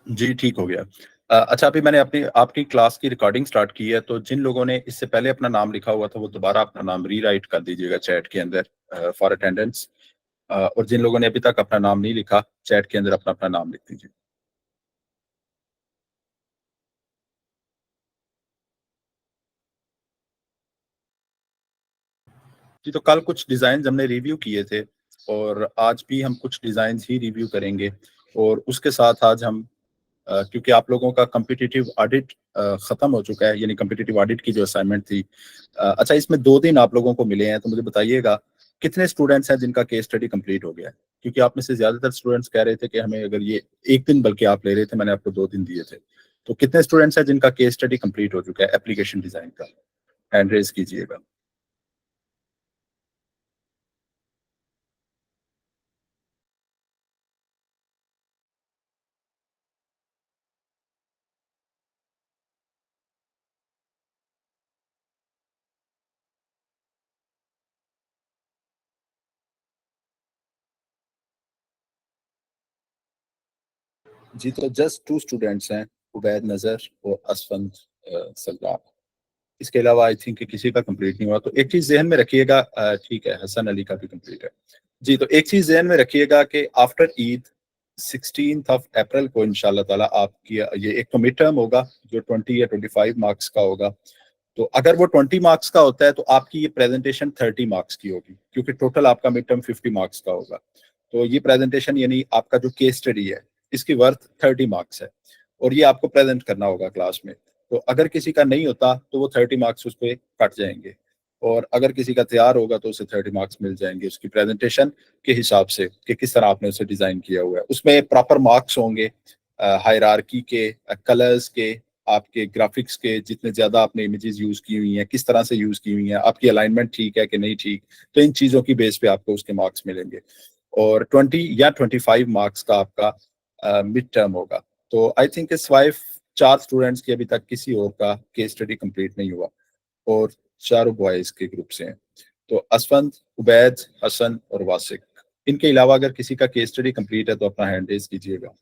जी, ठीक हो गया। अच्छा, अभी मैंने अपनी आपकी क्लास की रिकॉर्डिंग स्टार्ट की है, तो जिन लोगों ने इससे पहले अपना नाम लिखा हुआ था, वो दोबारा अपना नाम रीराइट कर दीजिएगा चैट के अंदर फॉर अटेंडेंस। और जिन लोगों ने अभी तक अपना नाम नहीं लिखा, चैट के अंदर अपना-अपना नाम लिख दीजिए। जी, तो कल कुछ डिज़ाइन्स हमने रिव्यू किए थे और आज भी हम कुछ डिज़ाइन्स ही रिव्यू करेंगे और उसके साथ आज हम क्योंकि आप लोगों का कॉम्पिटिटिव ऑडिट खत्म हो चुका है, यानी कॉम्पिटिटिव ऑडिट की जो असाइनमेंट थी। अच्छा, इसमें 2 दिन आप लोगों को मिले हैं, तो मुझे बताइएगा कितने स्टूडेंट्स हैं जिनका केस स्टडी कंप्लीट हो गया है? क्योंकि आप में से ज़्यादातर स्टूडेंट्स कह रहे थे कि हमें अगर ये 1 दिन बल्कि आप ले रहे थे, मैंने आपको 2 दिन दिए थे। तो कितने स्टूडेंट्स हैं जिनका केस स्टडी कंप्लीट हो चुका है एप्लीकेशन डिज़ाइन का? हैंड रेज़ कीजिएगा। जी, तो जस्ट 2 स्टूडेंट्स हैं, उबैद नज़र और असफंद सल्लाम। इसके अलावा आई थिंक कि किसी का कंप्लीट नहीं हुआ। तो एक चीज़ ज़हन में रखिएगा, ठीक है, हसन अली का भी कंप्लीट है। जी, तो एक चीज़ ज़हन में रखिएगा कि after Eid 16th of April को इंशाअल्लाह ताला आपकी ये एक तो मिड टर्म होगा जो 20 या 25 मार्क्स का होगा। तो अगर वो 20 मार्क्स का होता है तो आपकी ये प्रेज़ेंटेशन 30 मार्क्स की होगी, क्योंकि टोटल आपका मिड टर्म 50 मार्क्स का होगा। तो ये प्रेज़ेंटेशन यानी आपका जो केस स्टडी है, इसकी वर्थ 30 मार्क्स है और ये आपको प्रेज़ेंट करना होगा क्लास में। तो अगर किसी का नहीं होता तो वो 30 मार्क्स उस पे कट जाएँगे और अगर किसी का तैयार होगा तो उसे 30 मार्क्स मिल जाएँगे उसकी प्रेज़ेंटेशन के हिसाब से कि किस तरह आपने उसे डिज़ाइन किया हुआ है। उसमें प्रॉपर मार्क्स होंगे हायरार्की के, कलर्स के, आपके ग्राफ़िक्स के, जितने ज़्यादा आपने इमेजेस यूज़ की हुई हैं, किस तरह से यूज़ की हुई हैं, आपकी अलाइनमेंट ठीक है कि नहीं ठीक। तो इन चीज़ों की बेस पे आपको उसके मार्क्स मिलेंगे और 20 या 25 मार्क्स का आपका मिड टर्म होगा। तो आई थिंक इस 4 स्टूडेंट्स की अभी तक किसी और का केस स्टडी कंप्लीट नहीं हुआ और चारों बॉयज़ के ग्रुप से हैं। तो असफंद, उबैद, हसन और वासिक। इनके अलावा अगर किसी का केस स्टडी कंप्लीट है तो अपना हैंड रेज़ कीजिएगा,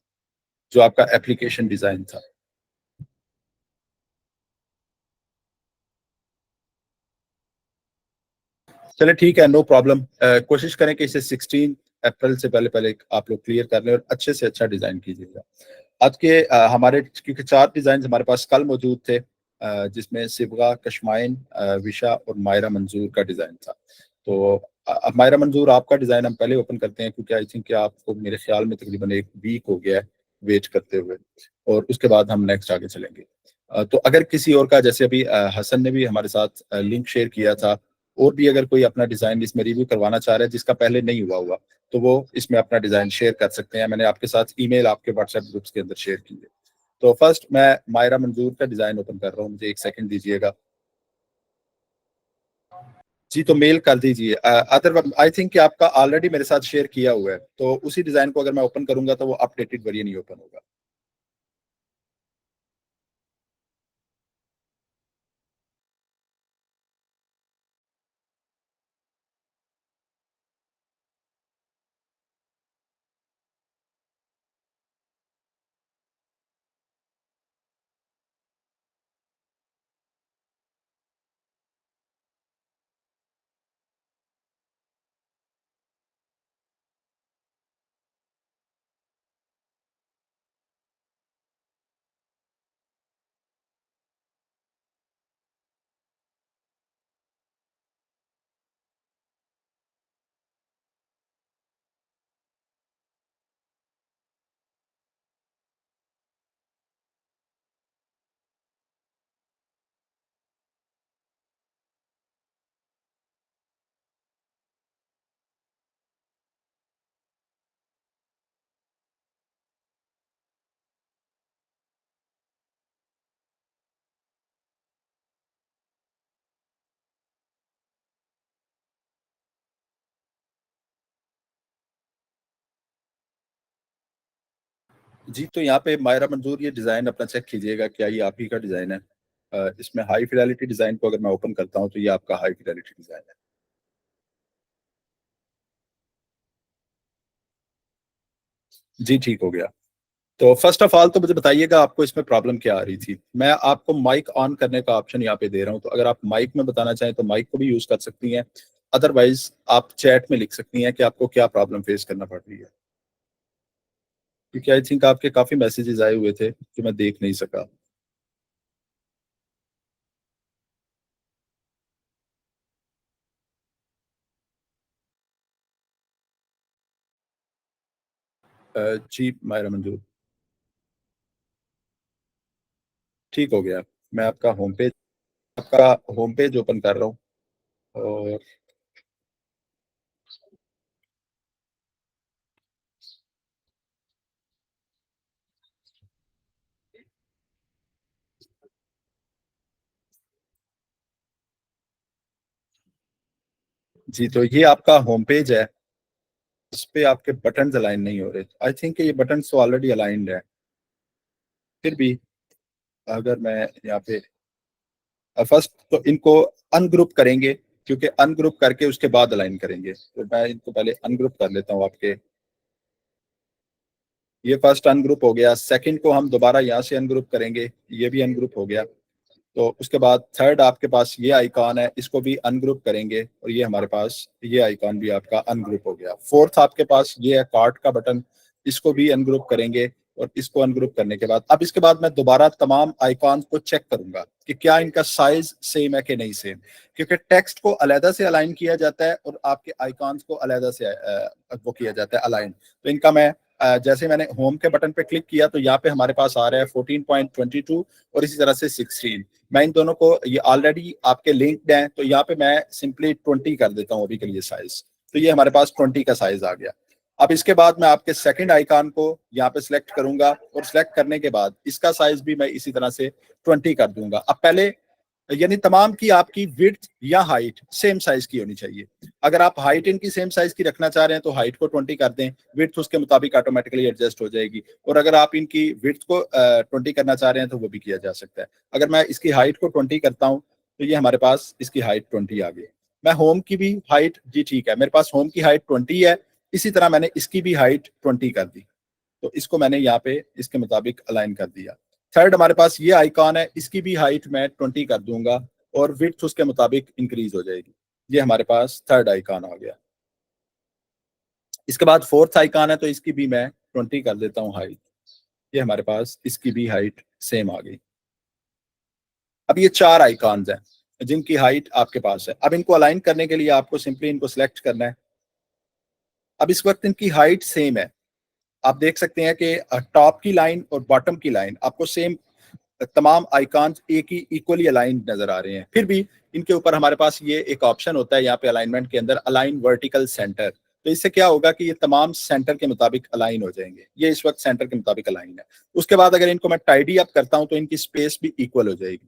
जो आपका एप्लीकेशन डिज़ाइन था। चलिए ठीक है, नो प्रॉब्लम। कोशिश करें कि इसे 16 अप्रैल से पहले-पहले आप लोग क्लियर कर लें और अच्छे से अच्छा डिज़ाइन कीजिएगा। आज के हमारे क्योंकि 4 डिज़ाइन्स हमारे पास कल मौजूद थे, जिसमें सिबगा, कशमाइन, विशा और मायरा मंजूर का डिज़ाइन था। तो अब मायरा मंजूर आपका डिज़ाइन हम पहले ओपन करते हैं क्योंकि आई थिंक कि आपको मेरे ख़्याल में तकरीबन 1 वीक हो गया है वेट करते हुए और उसके बाद हम नेक्स्ट आगे चलेंगे। तो अगर किसी और का जैसे अभी हसन ने भी हमारे साथ लिंक शेयर किया था और भी अगर कोई अपना डिज़ाइन इसमें रिव्यू करवाना चाह रहा है जिसका पहले नहीं हुआ हुआ, तो वो इसमें अपना डिज़ाइन शेयर कर सकते हैं। मैंने आपके साथ ईमेल आपके व्हाट्सएप ग्रुप्स के अंदर शेयर की है। तो फर्स्ट मैं मायरा मंजूर का डिज़ाइन ओपन कर रहा हूँ, मुझे 1 सेकंड दीजिएगा। जी, तो मेल कर दीजिए। अदर आई थिंक कि आपका ऑलरेडी मेरे साथ शेयर किया हुआ है, तो उसी डिज़ाइन को अगर मैं ओपन करूँगा तो वो अपडेटेड वर्ज़न ही ओपन होगा। जी, तो यहाँ पे मायरा मंजूर ये डिज़ाइन अपना चेक कीजिएगा, क्या ये आप ही का डिज़ाइन है? इसमें हाई फिडेलिटी डिज़ाइन को अगर मैं ओपन करता हूँ, तो ये आपका हाई फिडेलिटी डिज़ाइन है। जी, ठीक हो गया। तो फर्स्ट ऑफ ऑल तो मुझे बताइएगा आपको इसमें प्रॉब्लम क्या आ रही थी। मैं आपको माइक ऑन करने का ऑप्शन यहाँ पे दे रहा हूँ, तो अगर आप माइक में बताना चाहें तो माइक को भी यूज कर सकती हैं, अदरवाइज आप चैट में लिख सकती हैं कि आपको क्या प्रॉब्लम फेस करना पड़ रही है, क्योंकि आई थिंक आपके काफी मैसेजेस आए हुए थे जो मैं देख नहीं सका। जी मायरा मंजूर, ठीक हो गया। मैं आपका होम पेज ओपन कर रहा हूँ। और जी, तो ये आपका होम पेज है। इस पे आपके बटन अलाइन नहीं हो रहे। आई थिंक ये बटन तो ऑलरेडी अलाइंड है। फिर भी अगर मैं यहाँ पे फर्स्ट तो इनको अनग्रुप करेंगे, क्योंकि अनग्रुप करके उसके बाद अलाइन करेंगे। तो मैं इनको पहले अनग्रुप कर लेता हूँ आपके। ये फर्स्ट अनग्रुप हो गया। सेकंड को हम दोबारा यहाँ से अनग्रुप करेंगे, ये भी अनग्रुप हो गया। तो उसके बाद थर्ड आपके पास ये आइकॉन है, इसको भी अनग्रुप करेंगे और ये हमारे पास ये आइकॉन भी आपका अनग्रुप हो गया। फोर्थ आपके पास ये है कार्ट का बटन, इसको भी अनग्रुप करेंगे। और इसको अनग्रुप करने के बाद अब इसके बाद मैं दोबारा तमाम आइकॉन को चेक करूंगा कि क्या इनका साइज सेम है कि नहीं सेम, क्योंकि टेक्स्ट को अलहदा से अलाइन किया जाता है और आपके आइकॉन्स को अलहदा से वो किया जाता है अलाइन। तो इनका मैं जैसे मैंने होम के बटन पे क्लिक किया तो यहाँ पे हमारे पास आ रहा है 14.22 और इसी तरह से 16। मैं इन दोनों को, ये ऑलरेडी आपके लिंक्ड हैं, तो यहाँ पे मैं सिंपली 20 कर देता हूँ अभी के लिए साइज। तो ये हमारे पास 20 का साइज आ गया। अब इसके बाद मैं आपके सेकंड आइकॉन को यहाँ पे सिलेक्ट करूंगा और सिलेक्ट करने के बाद इसका साइज भी मैं इसी तरह से 20 कर दूंगा। अब पहले यानी तमाम की आपकी विड्थ या हाइट सेम साइज की होनी चाहिए। अगर आप हाइट इनकी सेम साइज की रखना चाह रहे हैं तो हाइट को 20 कर दें, विड्थ उसके मुताबिक ऑटोमेटिकली एडजस्ट हो जाएगी। और अगर आप इनकी विड्थ को 20 करना चाह रहे हैं तो वो भी किया जा सकता है। अगर मैं इसकी हाइट को 20 करता हूँ तो ये हमारे पास इसकी हाइट 20 आ गई। मैं होम की भी हाइट, जी ठीक है, मेरे पास होम की हाइट 20 है, इसी तरह मैंने इसकी भी हाइट 20 कर दी। तो इसको मैंने यहाँ पे इसके मुताबिक अलाइन कर दिया। थर्ड हमारे पास ये आइकॉन है, इसकी भी हाइट मैं 20 कर दूंगा और विड्थ उसके मुताबिक इंक्रीज हो जाएगी। ये हमारे पास थर्ड आइकॉन आ गया। इसके बाद फोर्थ आइकॉन है, तो इसकी भी मैं 20 कर देता हूँ हाइट। ये हमारे पास इसकी भी हाइट सेम आ गई। अब ये चार आइकॉन्स हैं जिनकी हाइट आपके पास है। अब इनको अलाइन करने के लिए आपको सिंपली इनको सेलेक्ट करना है। अब इस वक्त इनकी हाइट सेम है। आप देख सकते हैं कि टॉप की लाइन और बॉटम की लाइन आपको सेम, तमाम आइकॉन्स एक ही इक्वली अलाइन नजर आ रहे हैं। फिर भी इनके ऊपर हमारे पास ये एक ऑप्शन होता है यहाँ पे अलाइनमेंट के अंदर, अलाइन वर्टिकल सेंटर। तो इससे क्या होगा कि ये तमाम सेंटर के मुताबिक अलाइन हो जाएंगे। ये इस वक्त सेंटर के मुताबिक अलाइन है। उसके बाद अगर इनको मैं टाइडी अप करता हूं तो इनकी स्पेस भी इक्वल हो जाएगी।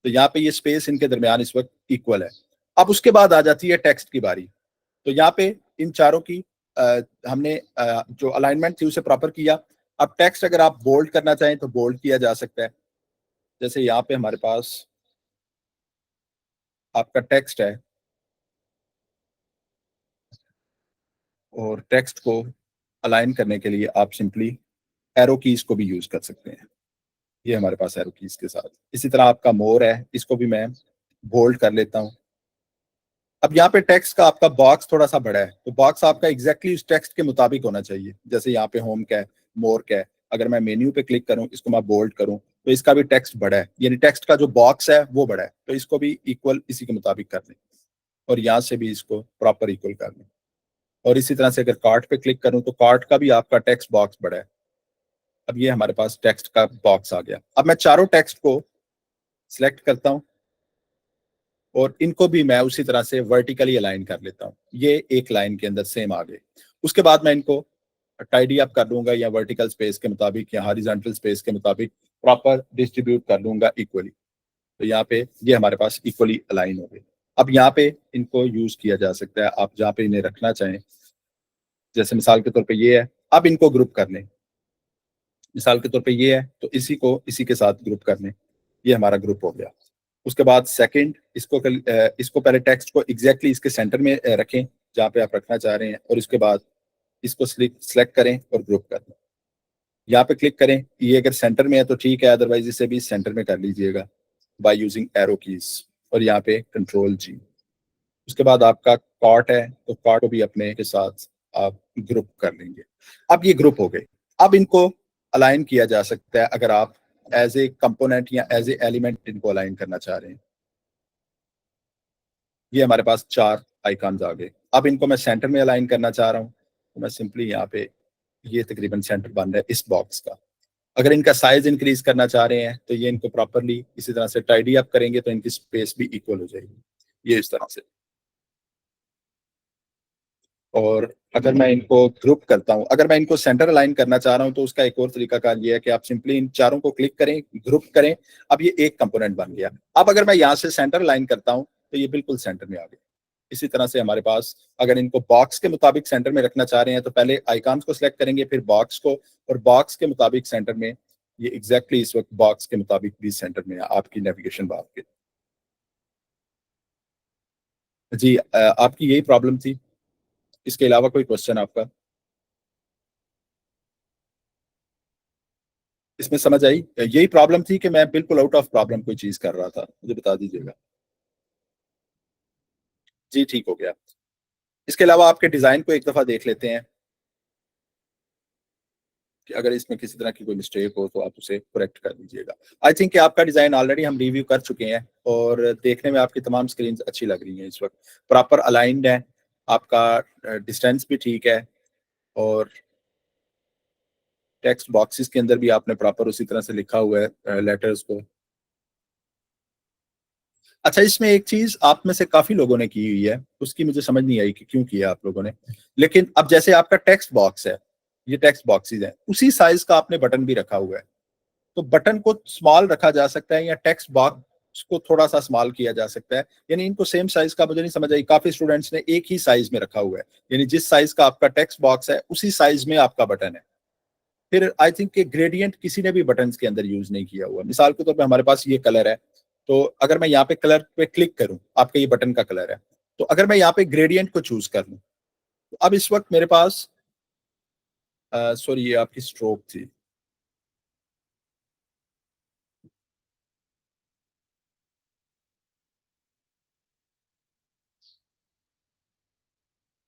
तो यहाँ पे ये स्पेस इनके दरमियान इस वक्त इक्वल है। अब उसके बाद आ जाती है टेक्स्ट की बारी। तो यहाँ पे इन चारों की हमने जो अलाइनमेंट थी उसे प्रॉपर किया। अब टेक्स्ट अगर आप बोल्ड करना चाहें तो बोल्ड किया जा सकता है। जैसे यहाँ पे हमारे पास आपका टेक्स्ट है और टेक्स्ट को अलाइन करने के लिए आप सिंपली एरो कीज को भी यूज कर सकते हैं। ये हमारे पास एरो कीज के साथ, इसी तरह आपका मोर है, इसको भी मैं बोल्ड कर लेता हूँ। अब यहाँ पे टेक्स्ट का आपका बॉक्स थोड़ा सा बड़ा है, तो बॉक्स आपका एग्जैक्टली उस टेक्स्ट के मुताबिक होना चाहिए। जैसे यहाँ पे होम का है, मोर का है, अगर मैं मेन्यू पे क्लिक करूँ, इसको मैं बोल्ड करूँ, तो इसका भी टेक्स्ट बड़ा है, यानी टेक्स्ट का जो बॉक्स है वो बड़ा है। तो इसको भी इक्वल इसी के मुताबिक कर दें और यहाँ से भी इसको प्रॉपर इक्वल कर दें। और इसी तरह से अगर कार्ट पे क्लिक करूँ तो कार्ट का भी आपका टेक्स्ट बॉक्स बड़ा है। अब ये हमारे पास टेक्स्ट का बॉक्स आ गया। अब मैं चारों टेक्स्ट को सिलेक्ट करता हूँ और इनको भी मैं उसी तरह से वर्टिकली अलाइन कर लेता हूँ। ये एक लाइन के अंदर सेम आ गए। उसके बाद मैं इनको टाइडी अप कर लूंगा या वर्टिकल स्पेस के मुताबिक या हॉरिजॉन्टल स्पेस के मुताबिक प्रॉपर डिस्ट्रीब्यूट कर लूंगा इक्वली। तो यहाँ पे ये हमारे पास इक्वली अलाइन हो गए। अब यहाँ पे इनको यूज किया जा सकता है आप जहाँ पे इन्हें रखना चाहें। जैसे मिसाल के तौर पे ये है, अब इनको ग्रुप कर लें। मिसाल के तौर पे ये है तो इसी को इसी के साथ ग्रुप कर लें। ये हमारा ग्रुप हो गया। उसके बाद सेकंड, इसको पहले टेक्स्ट को एग्जैक्टली इसके सेंटर में रखें जहाँ पे आप रखना चाह रहे हैं और इसके बाद इसको सिलेक्ट करें और ग्रुप कर दें। यहाँ पे क्लिक करें, ये अगर सेंटर में है तो ठीक है, अदरवाइज इसे भी सेंटर में कर लीजिएगा बाय यूजिंग एरो कीज, और यहाँ पे कंट्रोल जी। उसके बाद आपका कॉर्ट है, तो कॉर्ट को भी अपने के साथ आप ग्रुप कर लेंगे। अब ये ग्रुप हो गए। अब इनको अलाइन किया जा सकता है अगर आप एज ए कंपोनेंट या एज ए एलिमेंट इनको अलाइन करना चाह रहे हैं। ये हमारे पास 4 आइकॉन्स आ गए। अब इनको मैं सेंटर में अलाइन करना चाह रहा हूँ, तो मैं सिंपली यहाँ पे, ये तकरीबन सेंटर बन रहा है इस बॉक्स का। अगर इनका साइज इंक्रीज करना चाह रहे हैं तो ये इनको प्रॉपरली इसी तरह से टाइडी अप करेंगे तो इनकी स्पेस भी इक्वल हो जाएगी, ये इस तरह से। और अगर मैं इनको ग्रुप करता हूं, अगर मैं इनको सेंटर अलाइन करना चाह रहा हूं, तो उसका एक और तरीका कार ये है कि आप सिंपली इन चारों को क्लिक करें, ग्रुप करें। अब ये एक कंपोनेंट बन गया। अब अगर मैं यहाँ से सेंटर अलाइन करता हूं तो ये बिल्कुल सेंटर में आ गया। इसी तरह से हमारे पास, अगर इनको बॉक्स के मुताबिक सेंटर में रखना चाह रहे हैं तो पहले आइकॉन्स को सिलेक्ट करेंगे, फिर बॉक्स को, और बॉक्स के मुताबिक सेंटर में। ये एग्जैक्टली इस वक्त बॉक्स के मुताबिक भी सेंटर में है आपकी नेविगेशन बार के। जी, आपकी यही प्रॉब्लम थी? इसके अलावा कोई क्वेश्चन आपका इसमें समझ आई? यही प्रॉब्लम थी कि मैं बिल्कुल आउट ऑफ प्रॉब्लम कोई चीज कर रहा था, मुझे बता दीजिएगा। जी ठीक हो गया। इसके अलावा आपके डिजाइन को एक दफा देख लेते हैं कि अगर इसमें किसी तरह की कोई मिस्टेक हो तो आप उसे करेक्ट कर दीजिएगा। आई थिंक कि आपका डिजाइन ऑलरेडी हम रिव्यू कर चुके हैं, और देखने में आपकी तमाम स्क्रीन अच्छी लग रही हैं इस वक्त, प्रॉपर अलाइंड है, आपका डिस्टेंस भी ठीक है, और टेक्स्ट बॉक्सेस के अंदर भी आपने प्रॉपर उसी तरह से लिखा हुआ है लेटर्स को। अच्छा, इसमें एक चीज आप में से काफी लोगों ने की हुई है, उसकी मुझे समझ नहीं आई कि क्यों किया आप लोगों ने। लेकिन अब जैसे आपका टेक्स्ट बॉक्स है, ये टेक्स्ट बॉक्सेस है, उसी साइज का आपने बटन भी रखा हुआ है। तो बटन को स्मॉल रखा जा सकता है या टेक्स्ट बॉक्स को थोड़ा सा स्मॉल किया जा सकता है, यानी इनको सेम साइज का मुझे नहीं समझ आई। काफी स्टूडेंट्स ने एक ही साइज में रखा हुआ है, यानी जिस साइज का आपका टेक्स्ट बॉक्स है उसी साइज में आपका बटन है। फिर आई थिंक कि ग्रेडियंट किसी ने भी बटन के अंदर यूज नहीं किया हुआ। मिसाल के तौर पर हमारे पास ये कलर है, तो अगर मैं यहाँ पे कलर पे क्लिक करूं, आपका ये बटन का कलर है, तो अगर मैं यहाँ पे ग्रेडियंट को चूज कर लूं, तो अब इस वक्त मेरे पास, सॉरी ये आपकी स्ट्रोक थी।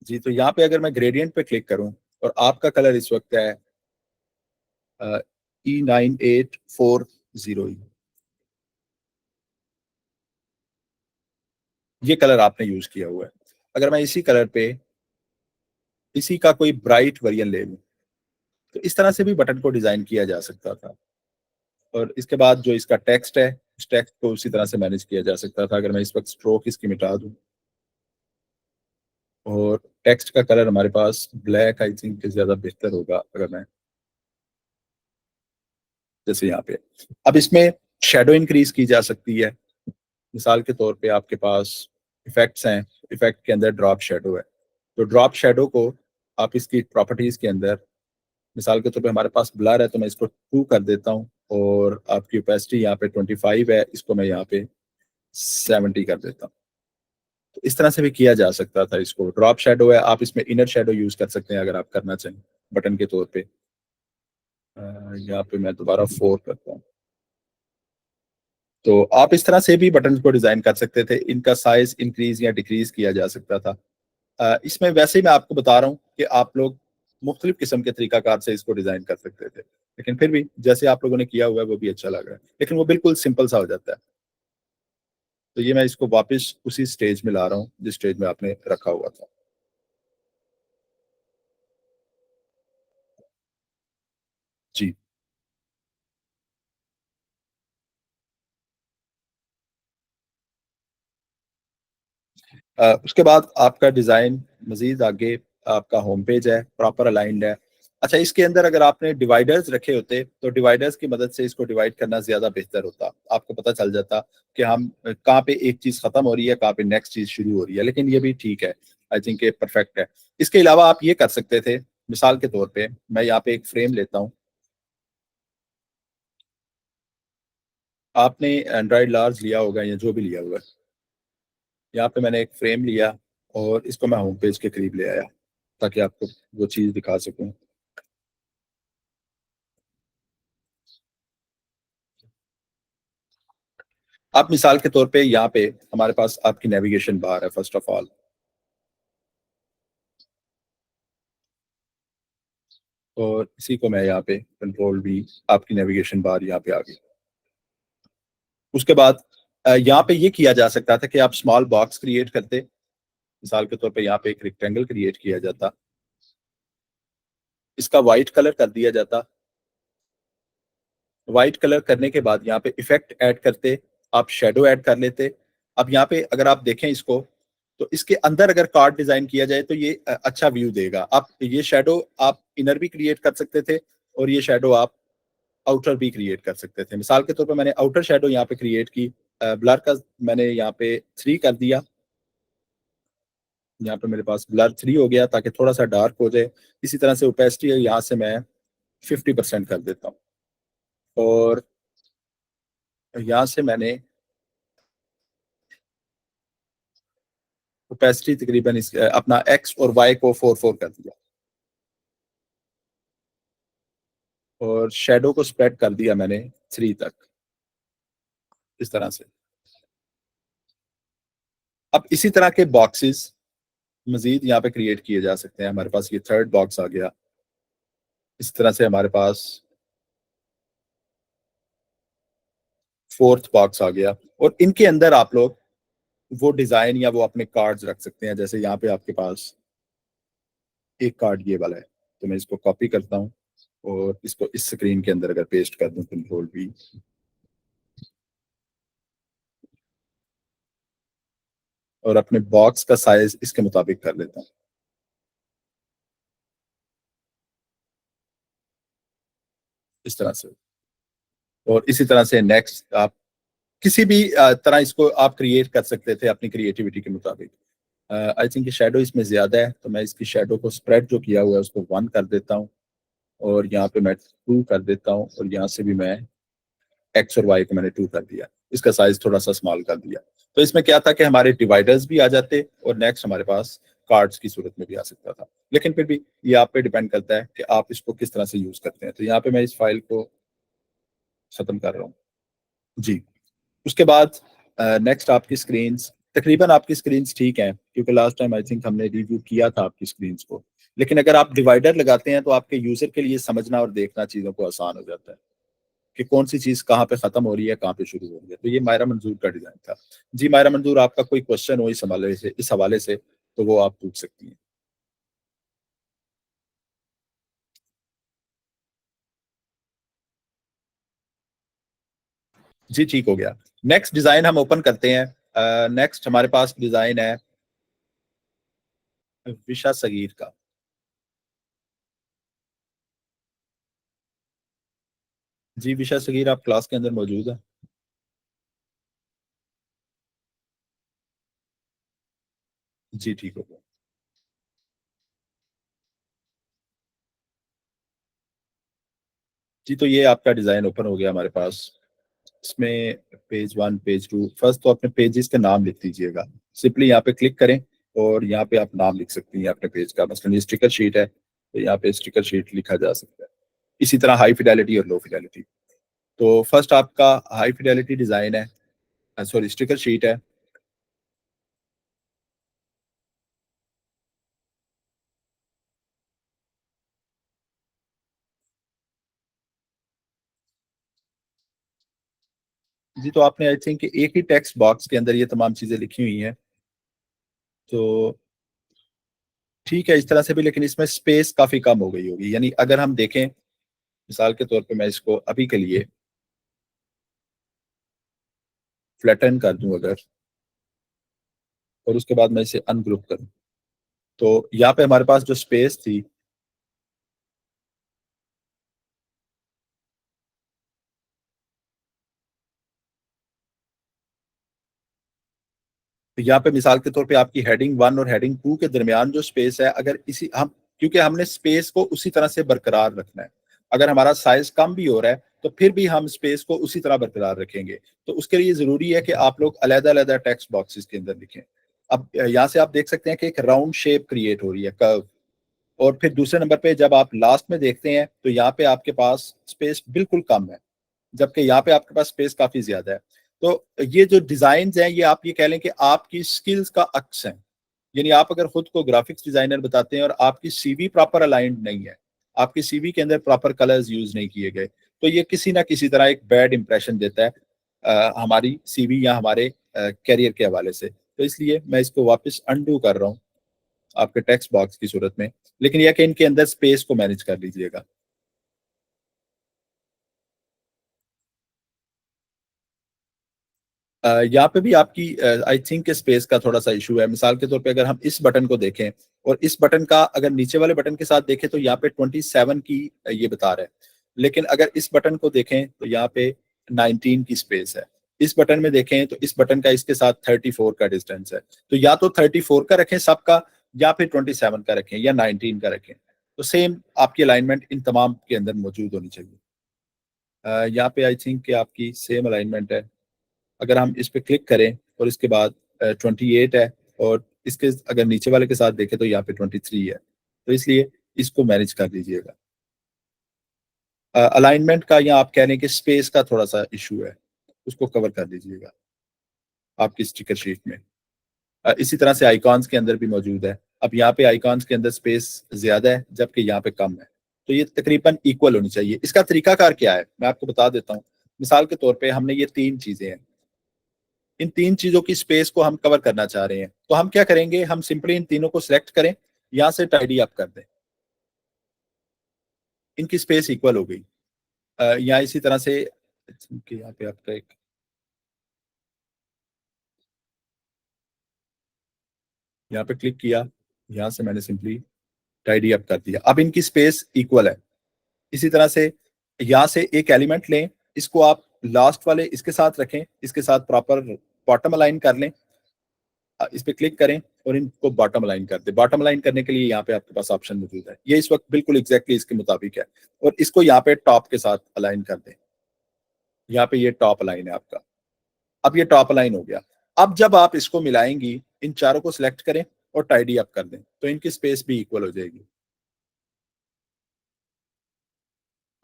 जी, तो यहाँ पे अगर मैं ग्रेडियंट पे क्लिक करूं, और आपका कलर इस वक्त है E9840, ये कलर आपने यूज किया हुआ है। अगर मैं इसी कलर पे इसी का कोई ब्राइट वेरिएंट ले लूं, तो इस तरह से भी बटन को डिजाइन किया जा सकता था। और इसके बाद जो इसका टेक्स्ट है, इस टेक्स्ट को उसी तरह से मैनेज किया जा सकता था। अगर मैं इस वक्त स्ट्रोक इसकी मिटा दूं, और टेक्स्ट का कलर हमारे पास ब्लैक आई थिंक ज्यादा बेहतर होगा, अगर मैं जैसे यहाँ पे, अब इसमें शेडो इंक्रीज की जा सकती है। मिसाल के तौर पे आपके पास इफेक्ट्स हैं, इफेक्ट के अंदर ड्रॉप शेडो है, तो ड्रॉप शेडो को आप इसकी प्रॉपर्टीज के अंदर, मिसाल के तौर पे हमारे पास ब्लर है तो मैं इसको 2 कर देता हूँ, और आपकी ओपेसिटी यहाँ पे 25 है, इसको मैं यहाँ पे 70 कर देता हूँ। तो इस तरह से भी किया जा सकता था। इसको ड्रॉप शेडो है, आप इसमें इनर शेडो यूज कर सकते हैं अगर आप करना चाहें बटन के तौर पे। यहाँ पे मैं दोबारा 4 करता हूँ। तो आप इस तरह से भी बटन को डिजाइन कर सकते थे, इनका साइज इंक्रीज या डिक्रीज किया जा सकता था। इसमें वैसे ही मैं आपको बता रहा हूँ कि आप लोग मुख्तलिफ किस्म के तरीकाकार से इसको डिजाइन कर सकते थे, लेकिन फिर भी जैसे आप लोगों ने किया हुआ है वो भी अच्छा लग रहा है, लेकिन वो बिल्कुल सिंपल सा हो जाता है। तो ये मैं इसको वापस उसी स्टेज में ला रहा हूँ जिस स्टेज में आपने रखा हुआ था। जी। उसके बाद आपका डिज़ाइन मज़ीद आगे, आपका होम पेज है, प्रॉपर अलाइंड है। अच्छा, इसके अंदर अगर आपने डिवाइडर्स रखे होते तो डिवाइडर्स की मदद से इसको डिवाइड करना ज़्यादा बेहतर होता। आपको पता चल जाता कि हम कहाँ पे एक चीज़ ख़त्म हो रही है, कहाँ पे नेक्स्ट चीज़ शुरू हो रही है, लेकिन ये भी ठीक है। आई थिंक ये परफेक्ट है। इसके अलावा आप ये कर सकते थे, मिसाल के तौर पे मैं यहाँ पे एक फ्रेम लेता हूँ। आपने एंड्रॉयड लार्ज लिया होगा या जो भी लिया हुआ है, यहाँ पे मैंने एक फ्रेम लिया और इसको मैं होम पेज के करीब ले आया ताकि आपको वो चीज़ दिखा सकूं। आप मिसाल के तौर पे यहाँ पे हमारे पास आपकी नेविगेशन बार है फर्स्ट ऑफ ऑल, और इसी को मैं यहाँ पे कंट्रोल भी, आपकी नेविगेशन बार यहाँ पे आ गई। उसके बाद यहाँ पे ये किया जा सकता था कि आप स्मॉल बॉक्स क्रिएट करते, मिसाल के तौर पे यहाँ पे एक रेक्टेंगल क्रिएट किया जाता, इसका वाइट कलर कर दिया जाता। व्हाइट कलर करने के बाद यहाँ पे इफेक्ट ऐड करते, आप शेडो ऐड कर लेते। अब यहाँ पे अगर आप देखें इसको, तो इसके अंदर अगर कार्ड डिजाइन किया जाए तो ये अच्छा व्यू देगा। आप ये शेडो आप इनर भी क्रिएट कर सकते थे, और ये शेडो आप आउटर भी क्रिएट कर सकते थे। मिसाल के तौर पर मैंने आउटर शेडो यहाँ पे क्रिएट की, ब्लर का मैंने यहाँ पे 3 कर दिया, यहाँ पे मेरे पास ब्लर 3 हो गया ताकि थोड़ा सा डार्क हो जाए। इसी तरह से ओपेसिटी यहाँ से मैं 50% कर देता हूँ, और यहाँ से मैंने ओपेसिटी तकरीबन अपना एक्स और वाई को 4-4 कर दिया, और शेडो को स्प्रेड कर दिया मैंने 3 तक, इस तरह से। अब इसी तरह के बॉक्सेस मजीद यहाँ पे क्रिएट किए जा सकते हैं। हमारे पास ये थर्ड बॉक्स आ गया, इस तरह से हमारे पास फोर्थ बॉक्स आ गया, और इनके अंदर आप लोग वो डिजाइन या वो अपने कार्ड्स रख सकते हैं। जैसे यहाँ पे आपके पास एक कार्ड ये वाला है, तो मैं इसको कॉपी करता हूँ और इसको इस स्क्रीन के अंदर अगर पेस्ट कर दूं, कंट्रोल भी, और अपने बॉक्स का साइज इसके मुताबिक कर लेता हूँ, इस तरह से। और इसी तरह से नेक्स्ट आप किसी भी तरह इसको आप क्रिएट कर सकते थे अपनी क्रिएटिविटी के मुताबिक। आई थिंक शेडो इसमें ज्यादा है, तो मैं इसकी शेडो को स्प्रेड जो किया हुआ है उसको 1 कर देता हूँ, और यहाँ पे मैं 2 कर देता हूँ, और यहाँ से भी मैं एक्स और वाई को मैंने 2 कर दिया, इसका साइज थोड़ा सा स्मॉल कर दिया। तो इसमें क्या था कि हमारे डिवाइडर्स भी आ जाते, और नेक्स्ट हमारे पास कार्ड्स की सूरत में भी आ सकता था। लेकिन फिर भी ये आप पे डिपेंड करता है कि आप इसको किस तरह से यूज करते हैं। तो यहाँ पे मैं इस फाइल को खत्म कर रहा हूँ जी। उसके बाद नेक्स्ट आपकी स्क्रीन, तकरीबन आपकी स्क्रीन ठीक है, क्योंकि लास्ट टाइम आई थिंक हमने रिव्यू किया था आपकी स्क्रीन को। लेकिन अगर आप डिवाइडर लगाते हैं तो आपके यूजर के लिए समझना और देखना चीजों को आसान हो जाता है कि कौन सी चीज कहाँ पे खत्म हो रही है, कहाँ पे शुरू हो रही है। तो ये मायरा मंजूर का डिजाइन था जी। मायरा मंजूर, आपका कोई क्वेश्चन हो इस हवाले से तो वो आप पूछ सकती हैं। जी ठीक हो गया। नेक्स्ट डिजाइन हम ओपन करते हैं। नेक्स्ट हमारे पास डिजाइन है विशा सगीर का। जी विशा सगीर, आप क्लास के अंदर मौजूद है? जी ठीक हो गया। जी तो ये आपका डिजाइन ओपन हो गया हमारे पास। इसमें पेज 1, पेज 2, फर्स्ट तो अपने पेजेस के नाम लिख दीजिएगा। सिंपली यहाँ पे क्लिक करें, और यहाँ पे आप नाम लिख सकती हैं अपने पेज का। मसलन ये स्टिकर शीट है, तो यहाँ पे स्टिकर शीट लिखा जा सकता है। इसी तरह हाई फिडेलिटी और लो फिडेलिटी। तो फर्स्ट आपका हाई फिडेलिटी डिजाइन है, सॉरी स्टिकर शीट है। जी तो आपने आई थिंक एक ही टेक्स्ट बॉक्स के अंदर ये तमाम चीजें लिखी हुई हैं, तो ठीक है इस तरह से भी। लेकिन इसमें स्पेस काफी कम हो गई होगी, यानी अगर हम देखें, मिसाल के तौर पे मैं इसको अभी के लिए फ्लैटन कर दूं अगर, और उसके बाद मैं इसे अनग्रुप करूं, तो यहाँ पे हमारे पास जो स्पेस थी, तो यहाँ पे मिसाल के तौर पे आपकी हेडिंग 1 और हेडिंग 2 के दरमियान जो स्पेस है, अगर इसी हम, क्योंकि हमने स्पेस को उसी तरह से बरकरार रखना है। अगर हमारा साइज कम भी हो रहा है तो फिर भी हम स्पेस को उसी तरह बरकरार रखेंगे। तो उसके लिए जरूरी है कि आप लोग अलग-अलग टेक्स्ट बॉक्सेस के अंदर लिखें। अब यहाँ से आप देख सकते हैं कि एक राउंड शेप क्रिएट हो रही है, कर्व। और फिर दूसरे नंबर पे जब आप लास्ट में देखते हैं तो यहाँ पे आपके पास स्पेस बिल्कुल कम है, जबकि यहाँ पे आपके पास स्पेस काफी ज्यादा है। तो ये जो डिजाइन हैं ये आप ये कह लें कि आपकी स्किल्स का अक्स है। यानी आप अगर खुद को ग्राफिक्स डिजाइनर बताते हैं और आपकी सीवी प्रॉपर अलाइंड नहीं है, आपकी सीवी के अंदर प्रॉपर कलर्स यूज नहीं किए गए, तो ये किसी ना किसी तरह एक बैड इंप्रेशन देता है हमारी सीवी या हमारे कैरियर के हवाले से। तो इसलिए मैं इसको वापस अनडू कर रहा हूँ आपके टेक्स्ट बॉक्स की सूरत में, लेकिन यह कि इनके अंदर स्पेस को मैनेज कर लीजिएगा। यहाँ पे भी आपकी आई थिंक स्पेस का थोड़ा सा इशू है। मिसाल के तौर पे अगर हम इस बटन को देखें और इस बटन का अगर नीचे वाले बटन के साथ देखें तो यहाँ पे 27 की ये बता रहा है, लेकिन अगर इस बटन को देखें तो यहाँ पे 19 की स्पेस है। इस बटन में देखें तो इस बटन का इसके साथ 34 का डिस्टेंस है। तो या तो 34 का रखें सबका, या फिर 27 का रखें, या 19 का रखें। तो सेम आपकी अलाइनमेंट इन तमाम के अंदर मौजूद होनी चाहिए। यहाँ पे आई थिंक कि आपकी सेम अलाइनमेंट है। अगर हम इस पे क्लिक करें और इसके बाद 28 है, और इसके अगर नीचे वाले के साथ देखें तो यहाँ पे 23 है। तो इसलिए इसको मैनेज कर लीजिएगा। अलाइनमेंट का या आप कह रहे हैं कि स्पेस का थोड़ा सा इशू है, उसको कवर कर लीजिएगा आपकी स्टिकर शीट में। इसी तरह से आइकॉन्स के अंदर भी मौजूद है। अब यहाँ पे आइकॉन्स के अंदर स्पेस ज्यादा है जबकि यहाँ पे कम है, तो ये तकरीबन इक्वल होनी चाहिए। इसका तरीकाकार क्या है मैं आपको बता देता हूँ। मिसाल के तौर पे हमने ये तीन चीजें हैं, इन तीन चीजों की स्पेस को हम कवर करना चाह रहे हैं, तो हम क्या करेंगे, हम सिंपली इन तीनों को सिलेक्ट करें, यहां से टाइडी अप कर दें, इनकी स्पेस इक्वल हो गई। या इसी तरह से यहाँ पे आपका एक, यहाँ पे क्लिक किया, यहाँ से मैंने सिंपली टाइडी अप कर दिया। अब इनकी स्पेस इक्वल है। इसी तरह से यहाँ से एक एलिमेंट लें, इसको आप लास्ट वाले इसके साथ रखें, इसके साथ प्रॉपर बॉटम अलाइन कर लें। इस पे क्लिक करें और इनको बॉटम अलाइन कर दें। बॉटम अलाइन करने के लिए यहाँ पे आपके पास ऑप्शन मौजूद है, ये इस वक्त बिल्कुल एग्जैक्टली इसके मुताबिक है। और इसको यहाँ पे टॉप के साथ अलाइन कर दें। यहाँ पे ये टॉप अलाइन है आपका। अब ये टॉप अलाइन हो गया। अब जब आप इसको मिलाएंगी, इन चारों को सिलेक्ट करें और टाइडी अप कर दें, तो इनकी स्पेस भी इक्वल हो जाएगी।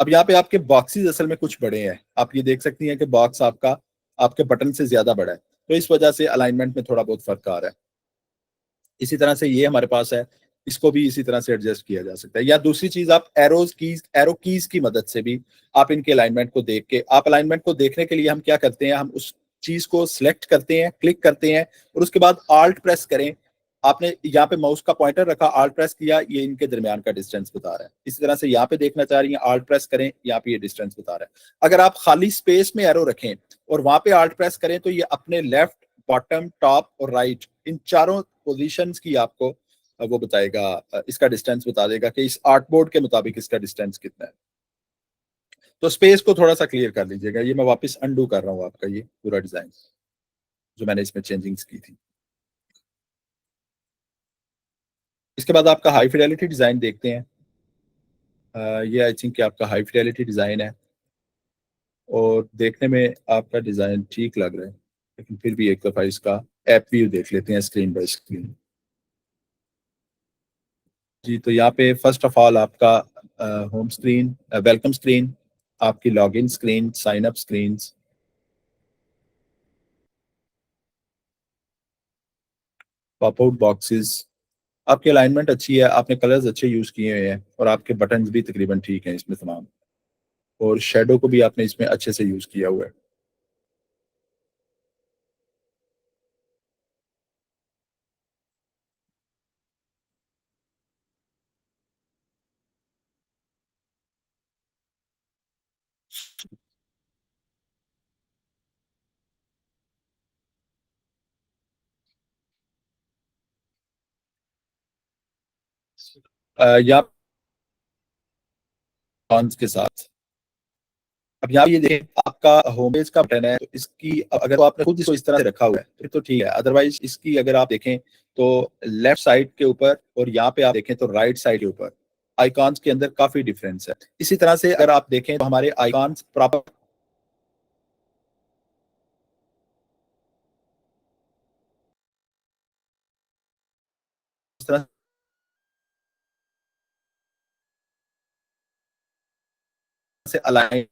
अब यहाँ पे आपके बॉक्सेस असल में कुछ बड़े हैं, आप ये देख सकती हैं कि बॉक्स आपका आपके बटन से ज्यादा बड़ा है, तो इस वजह से अलाइनमेंट में थोड़ा बहुत फर्क आ रहा है। इसी तरह से ये हमारे पास है, इसको भी इसी तरह से एडजस्ट किया जा सकता है। या दूसरी चीज, आप एरो कीज की मदद से भी आप इनके अलाइनमेंट को देख के, आप अलाइनमेंट को देखने के लिए हम क्या करते हैं, हम उस चीज को सिलेक्ट करते हैं, क्लिक करते हैं, और उसके बाद आल्ट प्रेस करें। आपने यहाँ पे माउस का पॉइंटर रखा, आल्ट प्रेस किया, ये इनके दरमियान का डिस्टेंस बता रहा है। इसी तरह से यहाँ पे देखना चाह रही हैं, आल्ट प्रेस करें, यहाँ पे ये डिस्टेंस बता रहा है। अगर आप खाली स्पेस में एरो रखें और वहां पे आल्ट प्रेस करें, तो ये अपने लेफ्ट, बॉटम, टॉप और राइट, इन चारों पोजीशंस की आपको वो बताएगा, इसका डिस्टेंस बता देगा कि इस आर्ट बोर्ड के मुताबिक इसका डिस्टेंस कितना है। तो स्पेस को थोड़ा सा क्लियर कर लीजिएगा। ये मैं वापस अंडू कर रहा हूँ आपका ये पूरा डिजाइन जो मैंने इसमें चेंजिंग्स की थी। इसके बाद आपका हाई फिडेलिटी डिजाइन देखते हैं। ये आई थिंक आपका हाई फिडेलिटी डिजाइन है, और देखने में आपका डिजाइन ठीक लग रहा है, लेकिन फिर भी एक दफा इसका ऐप व्यू देख लेते हैं स्क्रीन बाय स्क्रीन। जी, तो यहाँ पे फर्स्ट ऑफ ऑल आपका होम स्क्रीन, वेलकम स्क्रीन, आपकी login screen, sign up screen, pop out boxes, आपकी अलाइनमेंट अच्छी है, आपने कलर्स अच्छे यूज किए हुए हैं, और आपके बटन्स भी तकरीबन ठीक हैं इसमें तमाम, और शेडो को भी आपने इसमें अच्छे से यूज किया हुआ है। यहाँ कॉन्स के साथ, अब यहाँ ये देखें, आपका होम पेज का बटन है, तो इसकी अगर आपने खुद इसको इस तरह से रखा हुआ है फिर तो ठीक है। अदरवाइज इसकी अगर आप देखें तो लेफ्ट साइड के ऊपर और यहाँ पे आप देखें तो राइट साइड के ऊपर आइकॉन्स के अंदर काफी डिफरेंस है। इसी तरह से अगर आप देखें तो हमारे आइकॉन्स प्रॉपर इस तरह से अलाइन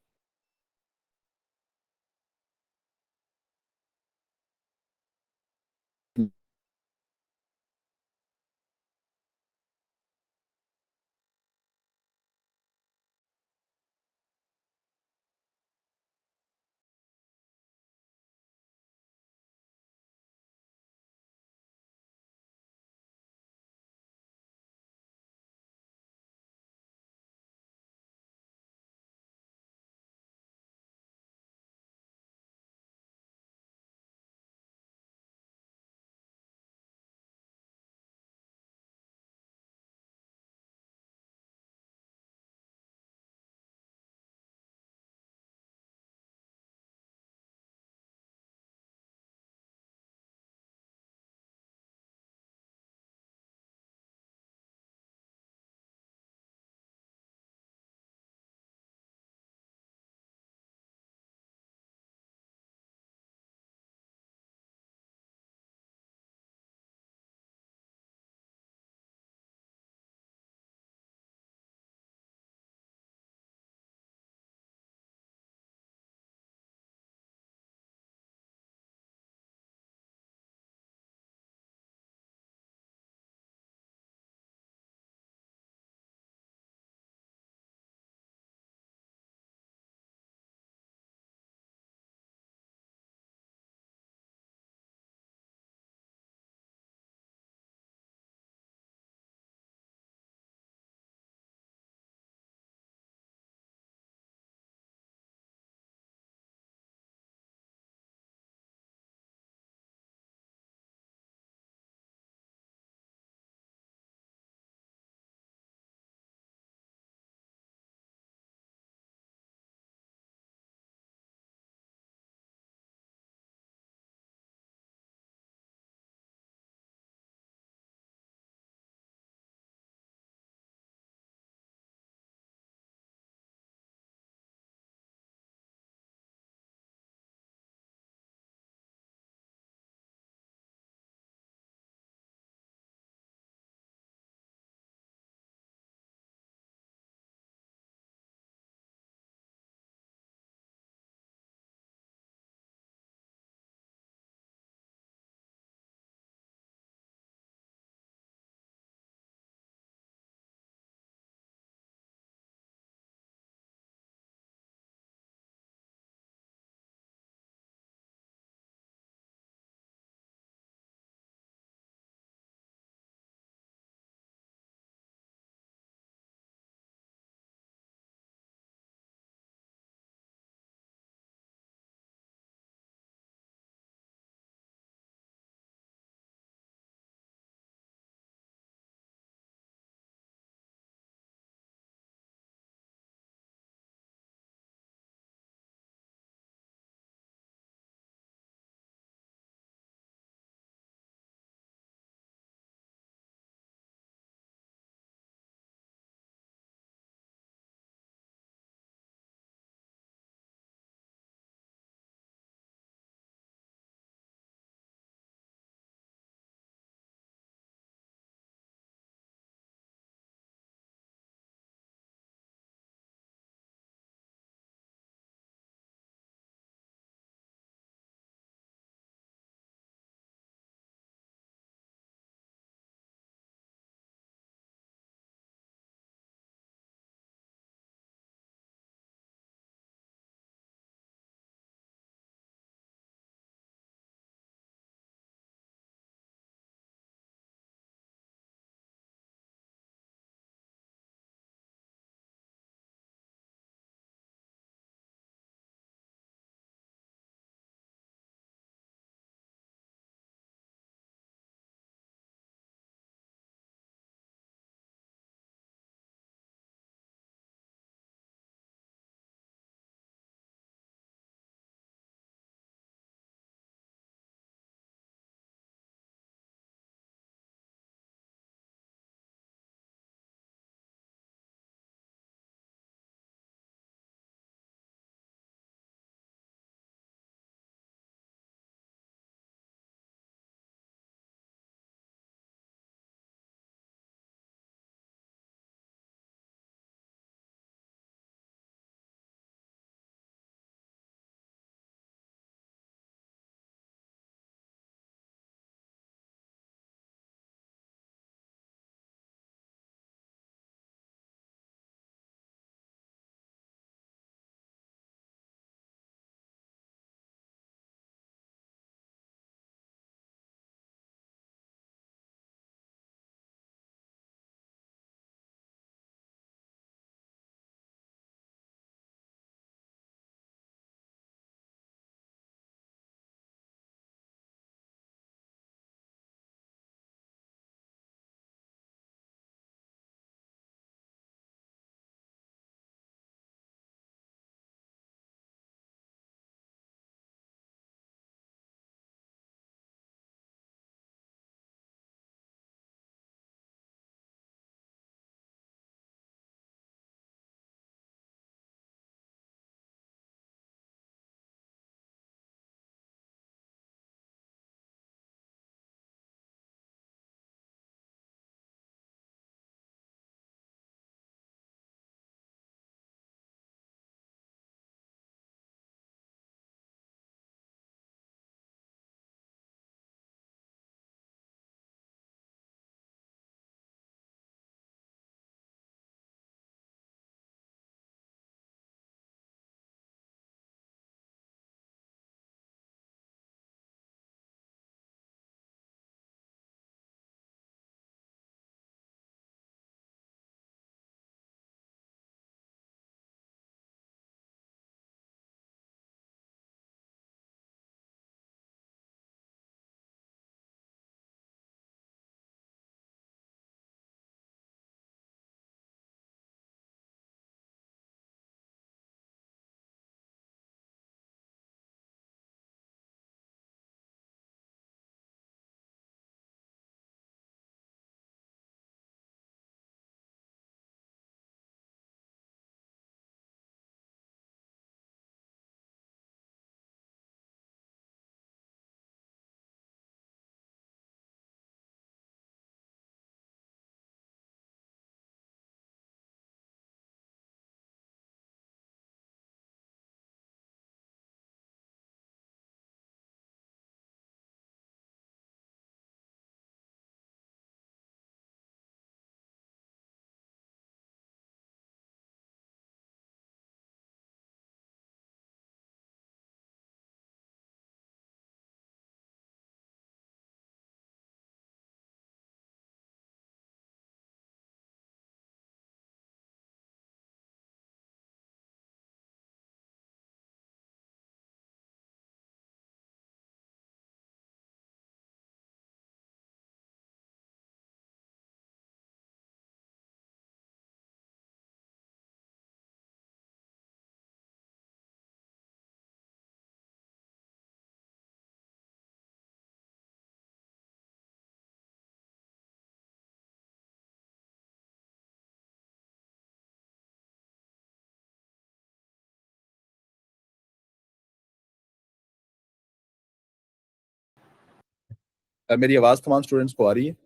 मेरी आवाज तमाम स्टूडेंट्स को आ रही है?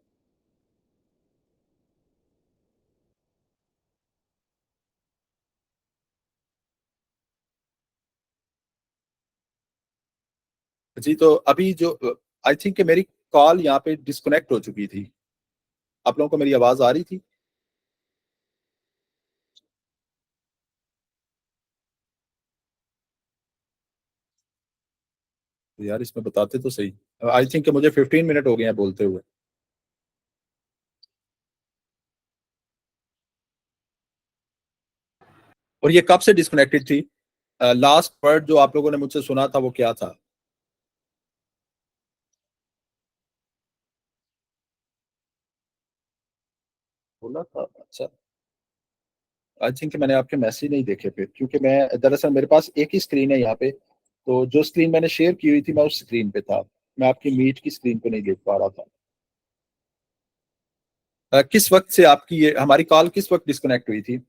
जी, तो अभी जो आई थिंक कि मेरी कॉल यहाँ पे डिस्कनेक्ट हो चुकी थी। आप लोगों को मेरी आवाज आ रही थी? तो यार इसमें बताते तो सही। आई थिंक कि मुझे 15 मिनट हो गए हैं बोलते हुए। और ये कब से डिस्कनेक्टेड थी? लास्ट वर्ड जो आप लोगों ने मुझसे सुना था वो क्या था? बोला था, अच्छा। आई थिंक मैंने आपके मैसेज नहीं देखे फिर, क्योंकि मैं दरअसल मेरे पास एक ही स्क्रीन है यहाँ पे। तो जो स्क्रीन मैंने शेयर की हुई थी मैं उस स्क्रीन पे था। मैं आपकी मीट की स्क्रीन पे नहीं देख पा रहा था। किस वक्त से आपकी ये हमारी कॉल किस वक्त डिस्कनेक्ट हुई थी?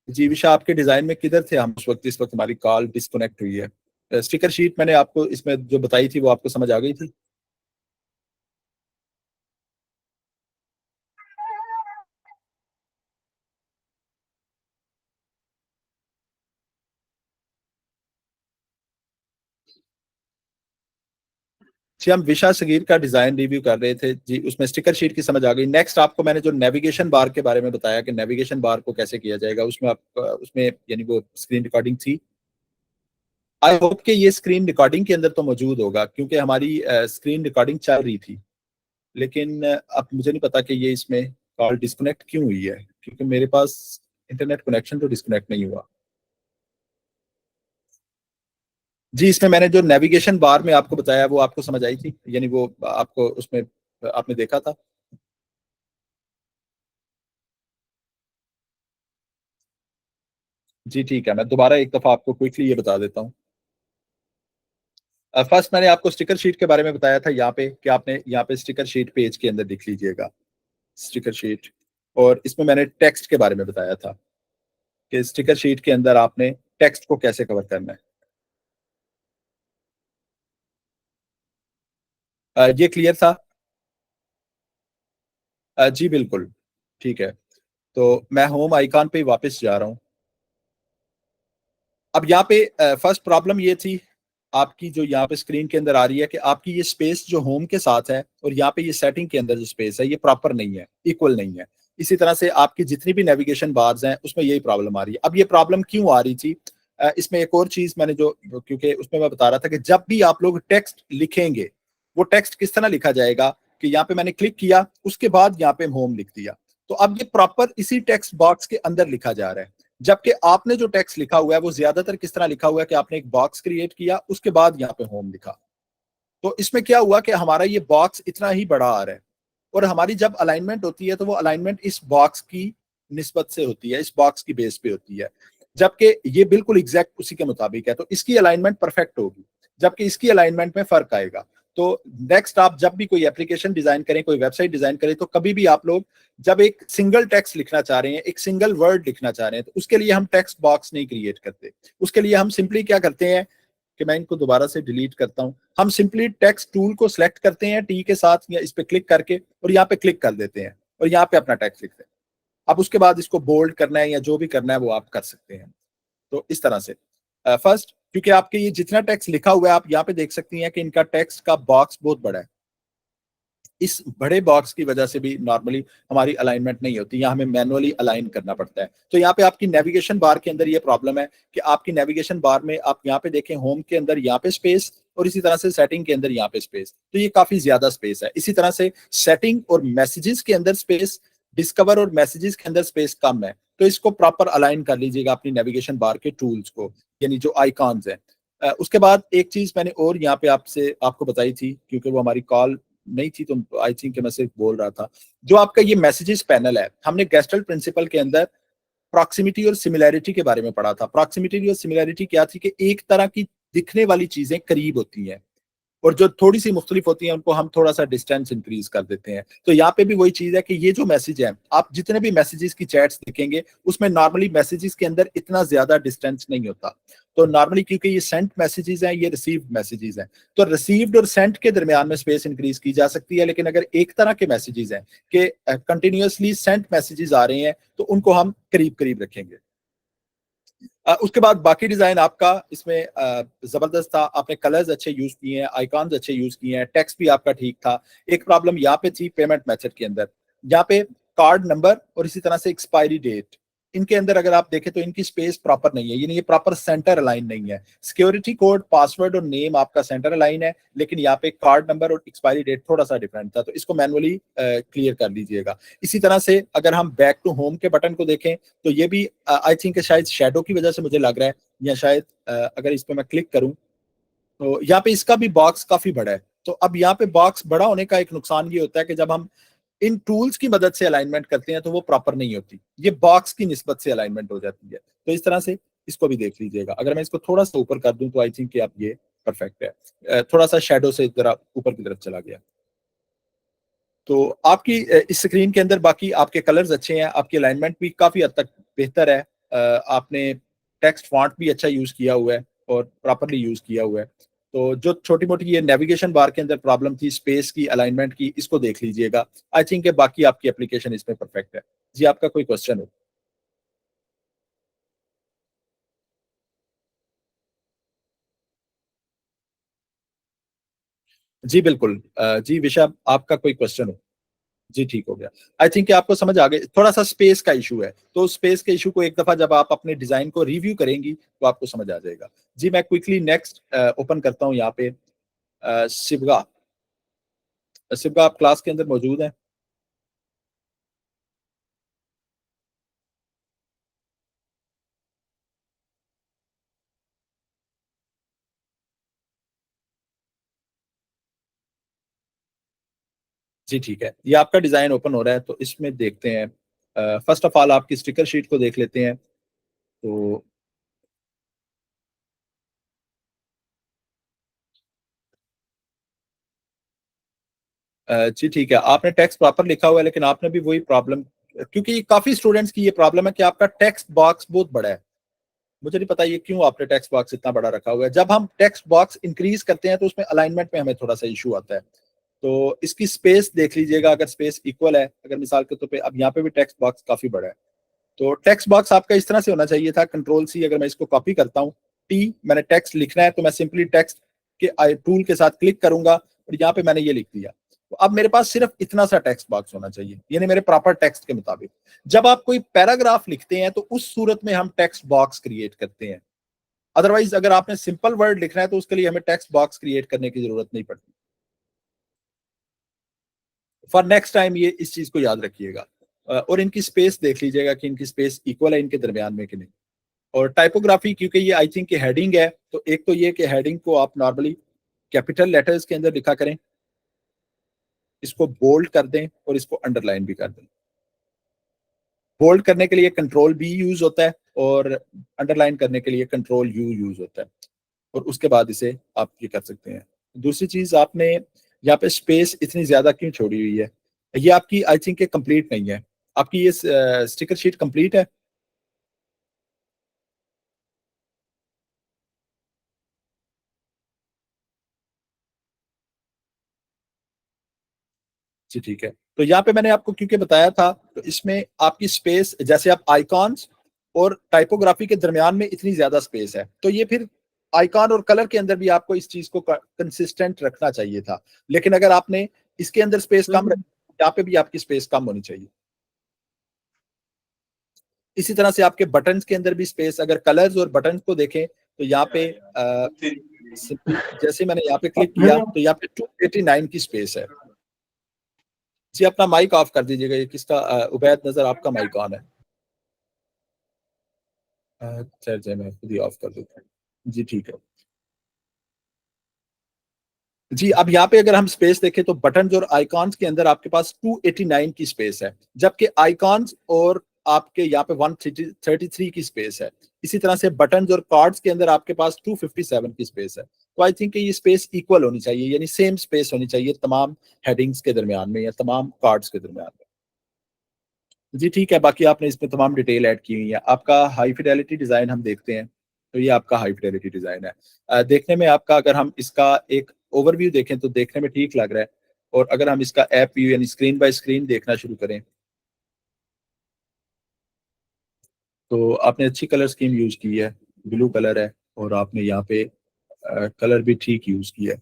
जी विशा, आपके डिजाइन में किधर थे हम उस वक्त, इस वक्त हमारी कॉल डिस्कनेक्ट हुई है? स्टिकर शीट मैंने आपको इसमें जो बताई थी वो आपको समझ आ गई थी? जी, हम विशा सगीर का डिजाइन रिव्यू कर रहे थे जी, उसमें स्टिकर शीट की समझ आ गई। नेक्स्ट आपको मैंने जो नेविगेशन बार के बारे में बताया कि नेविगेशन बार को कैसे किया जाएगा, उसमें आप उसमें यानी वो स्क्रीन रिकॉर्डिंग थी। आई होप कि ये स्क्रीन रिकॉर्डिंग के अंदर तो मौजूद होगा, क्योंकि हमारी स्क्रीन रिकॉर्डिंग चल रही थी। लेकिन अब मुझे नहीं पता कि ये इसमें कॉल डिस्कनेक्ट क्यों हुई है, क्योंकि मेरे पास इंटरनेट कनेक्शन तो डिस्कनेक्ट नहीं हुआ। जी, इसमें मैंने जो नेविगेशन बार में आपको बताया वो आपको समझ आई थी, यानी वो आपको उसमें आपने देखा था? जी ठीक है, मैं दोबारा एक दफा आपको क्विकली ये बता देता हूँ। फर्स्ट मैंने आपको स्टिकर शीट के बारे में बताया था यहाँ पे, कि आपने यहाँ पे स्टिकर शीट पेज के अंदर लिख लीजिएगा, स्टिकर शीट। और इसमें मैंने टेक्स्ट के बारे में बताया था कि स्टिकर शीट के अंदर आपने टेक्स्ट को कैसे कवर करना है। ये क्लियर था? जी बिल्कुल, ठीक है। तो मैं होम आइकॉन पे वापस जा रहा हूँ। अब यहाँ पे फर्स्ट प्रॉब्लम ये थी आपकी, जो यहाँ पे स्क्रीन के अंदर आ रही है, कि आपकी ये स्पेस जो होम के साथ है और यहाँ पे ये सेटिंग के अंदर जो स्पेस है ये प्रॉपर नहीं है, इक्वल नहीं है। इसी तरह से आपकी जितनी भी नेविगेशन बार्स हैं उसमें यही प्रॉब्लम आ रही है। अब ये प्रॉब्लम क्यों आ रही थी? इसमें एक और चीज मैंने क्योंकि उसमें मैं बता रहा था कि जब भी आप लोग टेक्स्ट लिखेंगे, वो टेक्स्ट किस तरह लिखा जाएगा, कि यहाँ पे मैंने क्लिक किया, उसके बाद यहाँ पे होम लिख दिया। तो अब ये प्रॉपर इसी टेक्स्ट बॉक्स के अंदर लिखा जा रहा है। जबकि आपने जो टेक्स्ट लिखा हुआ है वो ज्यादातर किस तरह लिखा हुआ है, कि आपने एक बॉक्स क्रिएट किया, उसके बाद यहाँ पे होम लिखा। तो इसमें क्या हुआ कि हमारा ये बॉक्स इतना ही बड़ा आ रहा है, और हमारी जब अलाइनमेंट होती है तो वो अलाइनमेंट इस बॉक्स की निस्बत से होती है, इस बॉक्स की बेस पे होती है। जबकि ये बिल्कुल एग्जैक्ट उसी के मुताबिक है, तो इसकी अलाइनमेंट परफेक्ट होगी, जबकि इसकी अलाइनमेंट में फर्क आएगा। तो नेक्स्ट आप जब भी कोई एप्लीकेशन डिजाइन करें, कोई वेबसाइट डिजाइन करें, तो कभी भी आप लोग जब एक सिंगल टेक्स्ट लिखना चाह रहे हैं, एक सिंगल वर्ड लिखना चाह रहे हैं, तो उसके लिए हम टेक्स्ट बॉक्स नहीं क्रिएट करते। उसके लिए हम सिंपली क्या करते हैं, कि मैं इनको दोबारा से डिलीट करता हूं। हम सिंपली टेक्स्ट टूल को सिलेक्ट करते हैं टी के साथ, या इस पे क्लिक करके, और यहाँ पे क्लिक कर देते हैं, और यहाँ पे अपना टेक्स्ट लिखते हैं। अब उसके बाद इसको बोल्ड करना है या जो भी करना है वो आप कर सकते हैं। तो इस तरह से फर्स्ट, क्योंकि आपके ये जितना टेक्स्ट लिखा हुआ है, आप यहाँ पे देख सकती हैं कि इनका टेक्स्ट का बॉक्स बहुत बड़ा है। इस बड़े बॉक्स की वजह से भी नॉर्मली हमारी अलाइनमेंट नहीं होती, या हमें मैनुअली अलाइन करना पड़ता है। तो यहाँ पे आपकी नेविगेशन बार के अंदर ये प्रॉब्लम है, कि आपकी नेविगेशन बार में आप यहाँ पे देखें, होम के अंदर यहाँ पे स्पेस, और इसी तरह से सेटिंग के अंदर यहाँ पे स्पेस, तो ये काफी ज्यादा स्पेस है। इसी तरह से सेटिंग और मैसेजेस के अंदर स्पेस, डिस्कवर और मैसेजेस के अंदर स्पेस कम है। तो इसको प्रॉपर अलाइन कर लीजिएगा अपनी नेविगेशन बार के टूल्स को, यानी जो आइकॉन्स हैं। उसके बाद एक चीज मैंने और यहाँ पे आपको बताई थी, क्योंकि वो हमारी कॉल नहीं थी, तो आई थिंक मैं सिर्फ बोल रहा था। जो आपका ये मैसेजेस पैनल है, हमने गेस्टल्ट प्रिंसिपल के अंदर प्रॉक्सिमिटी और सिमिलैरिटी के बारे में पढ़ा था। प्रॉक्सिमिटी और सिमिलैरिटी क्या थी, कि एक तरह की दिखने वाली चीजें करीब होती हैं, और जो थोड़ी सी मुख्तलिफ होती हैं उनको हम थोड़ा सा डिस्टेंस इंक्रीज कर देते हैं। तो यहाँ पे भी वही चीज है कि ये जो मैसेज है, आप जितने भी मैसेजेस की चैट्स देखेंगे उसमें नॉर्मली मैसेजेस के अंदर इतना ज्यादा डिस्टेंस नहीं होता। तो नॉर्मली क्योंकि ये सेंट मैसेजेस हैं, ये रिसीव्ड मैसेजेस हैं, तो रिसीव्ड और सेंट के दरमियान में स्पेस इंक्रीज की जा सकती है। लेकिन अगर एक तरह के मैसेजेस हैं कि कंटिन्यूअसली सेंट मैसेजेस आ रहे हैं तो उनको हम करीब करीब रखेंगे। उसके बाद बाकी डिजाइन आपका इसमें जबरदस्त था, आपने कलर्स अच्छे यूज किए हैं, आइकॉन्स अच्छे यूज किए हैं, टेक्स्ट भी आपका ठीक था। एक प्रॉब्लम यहाँ पे थी पेमेंट मेथड के अंदर, यहाँ पे कार्ड नंबर और इसी तरह से एक्सपायरी डेट, इनके अंदर अगर आप देखें तो इनकी स्पेस प्रॉपर नहीं है, यानी ये प्रॉपर सेंटर अलाइन नहीं है। सिक्योरिटी कोड, पासवर्ड और नेम आपका सेंटर अलाइन है, लेकिन यहाँ पे कार्ड नंबर और एक्सपायरी डेट थोड़ा सा डिफरेंट था, तो इसको मैनुअली क्लियर कर लीजिएगा। इसी तरह से अगर हम बैक टू होम के बटन को देखें तो ये भी आई थिंक शायद शेडो की वजह से मुझे लग रहा है, या शायद अगर इस पर मैं क्लिक करूं तो यहाँ पे इसका भी बॉक्स काफी बड़ा है। तो अब यहाँ पे बॉक्स बड़ा होने का एक नुकसान ये होता है कि जब हम इन टूल्स की मदद से अलाइनमेंट करते हैं तो वो प्रॉपर नहीं होती, ये बॉक्स की निस्बत से अलाइनमेंट हो जाती है। तो इस तरह से इसको भी देख लीजिएगा। अगर मैं इसको थोड़ा सा ऊपर कर दूं तो आई थिंक कि आप ये परफेक्ट है। थोड़ा सा शेडो से जरा ऊपर की तरफ चला गया। तो आपकी इस स्क्रीन के अंदर बाकी आपके कलर्स अच्छे हैं, आपकी अलाइनमेंट भी काफी हद तक बेहतर है। आपने टेक्स्ट फॉन्ट भी अच्छा यूज किया हुआ है और प्रॉपरली यूज किया हुआ है। तो जो छोटी मोटी ये नेविगेशन बार के अंदर प्रॉब्लम थी स्पेस की, अलाइनमेंट की, इसको देख लीजिएगा। आई थिंक बाकी आपकी एप्लीकेशन इसमें परफेक्ट है। जी, आपका कोई क्वेश्चन हो? जी बिल्कुल। जी विशा, आपका कोई क्वेश्चन हो? जी ठीक हो गया। आई थिंक कि आपको समझ आ गई, थोड़ा सा स्पेस का इशू है, तो स्पेस के इशू को एक दफा जब आप अपने डिजाइन को रिव्यू करेंगी तो आपको समझ आ जाएगा। जी मैं क्विकली नेक्स्ट ओपन करता हूँ यहाँ पे शिवगा। शिवगा आप क्लास के अंदर मौजूद हैं? जी ठीक है, ये आपका डिजाइन ओपन हो रहा है तो इसमें देखते हैं। फर्स्ट ऑफ ऑल आपकी स्टिकर शीट को देख लेते हैं। तो जी ठीक है, आपने टेक्स्ट प्रॉपर लिखा हुआ है, लेकिन आपने भी वही प्रॉब्लम, क्योंकि काफी स्टूडेंट्स की ये प्रॉब्लम है कि आपका टेक्स्ट बॉक्स बहुत बड़ा है। मुझे नहीं पता ये क्यों आपने टेक्स्ट बॉक्स इतना बड़ा रखा हुआ है। जब हम टेक्स्ट बॉक्स इंक्रीज करते हैं तो उसमें अलाइनमेंट में हमें थोड़ा सा इशू आता है। तो इसकी स्पेस देख लीजिएगा, अगर स्पेस इक्वल है, अगर मिसाल के तौर पे अब यहाँ पे भी टेक्स्ट बॉक्स काफी बड़ा है, तो टेक्स्ट बॉक्स आपका इस तरह से होना चाहिए था। कंट्रोल सी, अगर मैं इसको कॉपी करता हूँ, टी, मैंने टेक्स्ट लिखना है तो मैं सिंपली टेक्स्ट के टूल के साथ क्लिक करूंगा और यहाँ पे मैंने ये लिख दिया। तो अब मेरे पास सिर्फ इतना सा टेक्स्ट बॉक्स होना चाहिए, यानी मेरे प्रॉपर टेक्स्ट के मुताबिक। जब आप कोई पैराग्राफ लिखते हैं तो उस सूरत में हम टेक्स्ट बॉक्स क्रिएट करते हैं। अदरवाइज अगर आपने सिंपल वर्ड लिखना है तो उसके लिए हमें टेक्स्ट बॉक्स क्रिएट करने की जरूरत नहीं पड़ती। फॉर नेक्स्ट टाइम ये इस चीज को याद रखिएगा। और इनकी स्पेस देख लीजिएगा कि इनकी स्पेस इक्वल है इनके दरमियान में कि नहीं। और टाइपोग्राफी, क्योंकि ये आई थिंक हेडिंग है, तो एक तो ये कि हेडिंग को आप नॉर्मली कैपिटल लेटर्स के अंदर लिखा करें, इसको बोल्ड कर दें और इसको अंडरलाइन भी कर दें। बोल्ड करने के लिए कंट्रोल बी यूज होता है और अंडरलाइन करने के लिए कंट्रोल यू यूज होता है, और उसके बाद इसे आप ये कर सकते हैं। दूसरी चीज, आपने यहाँ पे स्पेस इतनी ज्यादा क्यों छोड़ी हुई है? ये आपकी आई थिंक कंप्लीट नहीं है। आपकी ये स्टिकर शीट कंप्लीट है? जी ठीक है। तो यहाँ पे मैंने आपको क्योंकि बताया था, तो इसमें आपकी स्पेस, जैसे आप आइकॉन्स और टाइपोग्राफी के दरमियान में इतनी ज्यादा स्पेस है, तो ये फिर आइकॉन और कलर के अंदर भी आपको इस चीज को कंसिस्टेंट रखना चाहिए था। लेकिन अगर आपने इसके अंदर स्पेस कम रखी, यहाँ पे भी आपकी स्पेस कम होनी चाहिए। इसी तरह से आपके बटन्स के अंदर भी स्पेस, अगर कलर्स और बटन्स को देखें तो यहाँ पे सिंपली जैसे मैंने यहाँ पे क्लिक किया तो यहाँ पे 289 की स्पेस है। जी अपना माइक ऑफ कर दीजिएगा, ये किसका उबैद नजर आपका माइक ऑन है? चलिए मैं खुद ही ऑफ कर देता हूँ। जी ठीक है। जी अब यहाँ पे अगर हम स्पेस देखें तो बटन और आइकॉन्स के अंदर आपके पास 289 की स्पेस है, जबकि आइकॉन्स और आपके यहाँ पे 133 की स्पेस है। इसी तरह से बटन और कार्ड्स के अंदर आपके पास 257 की स्पेस है। तो आई थिंक ये स्पेस इक्वल होनी चाहिए, यानी सेम स्पेस होनी चाहिए तमाम हेडिंग्स के दरमियान में या तमाम कार्ड्स के दरमियान में। जी ठीक है, बाकी आपने इसमें तमाम डिटेल ऐड की हुई है। आपका हाई फिडेलिटी डिज़ाइन हम देखते हैं, तो ये आपका हाई फिडेलिटी डिज़ाइन है। देखने में आपका, अगर हम इसका एक ओवरव्यू देखें तो देखने में ठीक लग रहा है, और अगर हम इसका ऐप व्यू यानी स्क्रीन बाय स्क्रीन देखना शुरू करें, तो आपने अच्छी कलर स्कीम यूज़ की है, ब्लू कलर है, और आपने यहाँ पे कलर भी ठीक यूज़ किया है,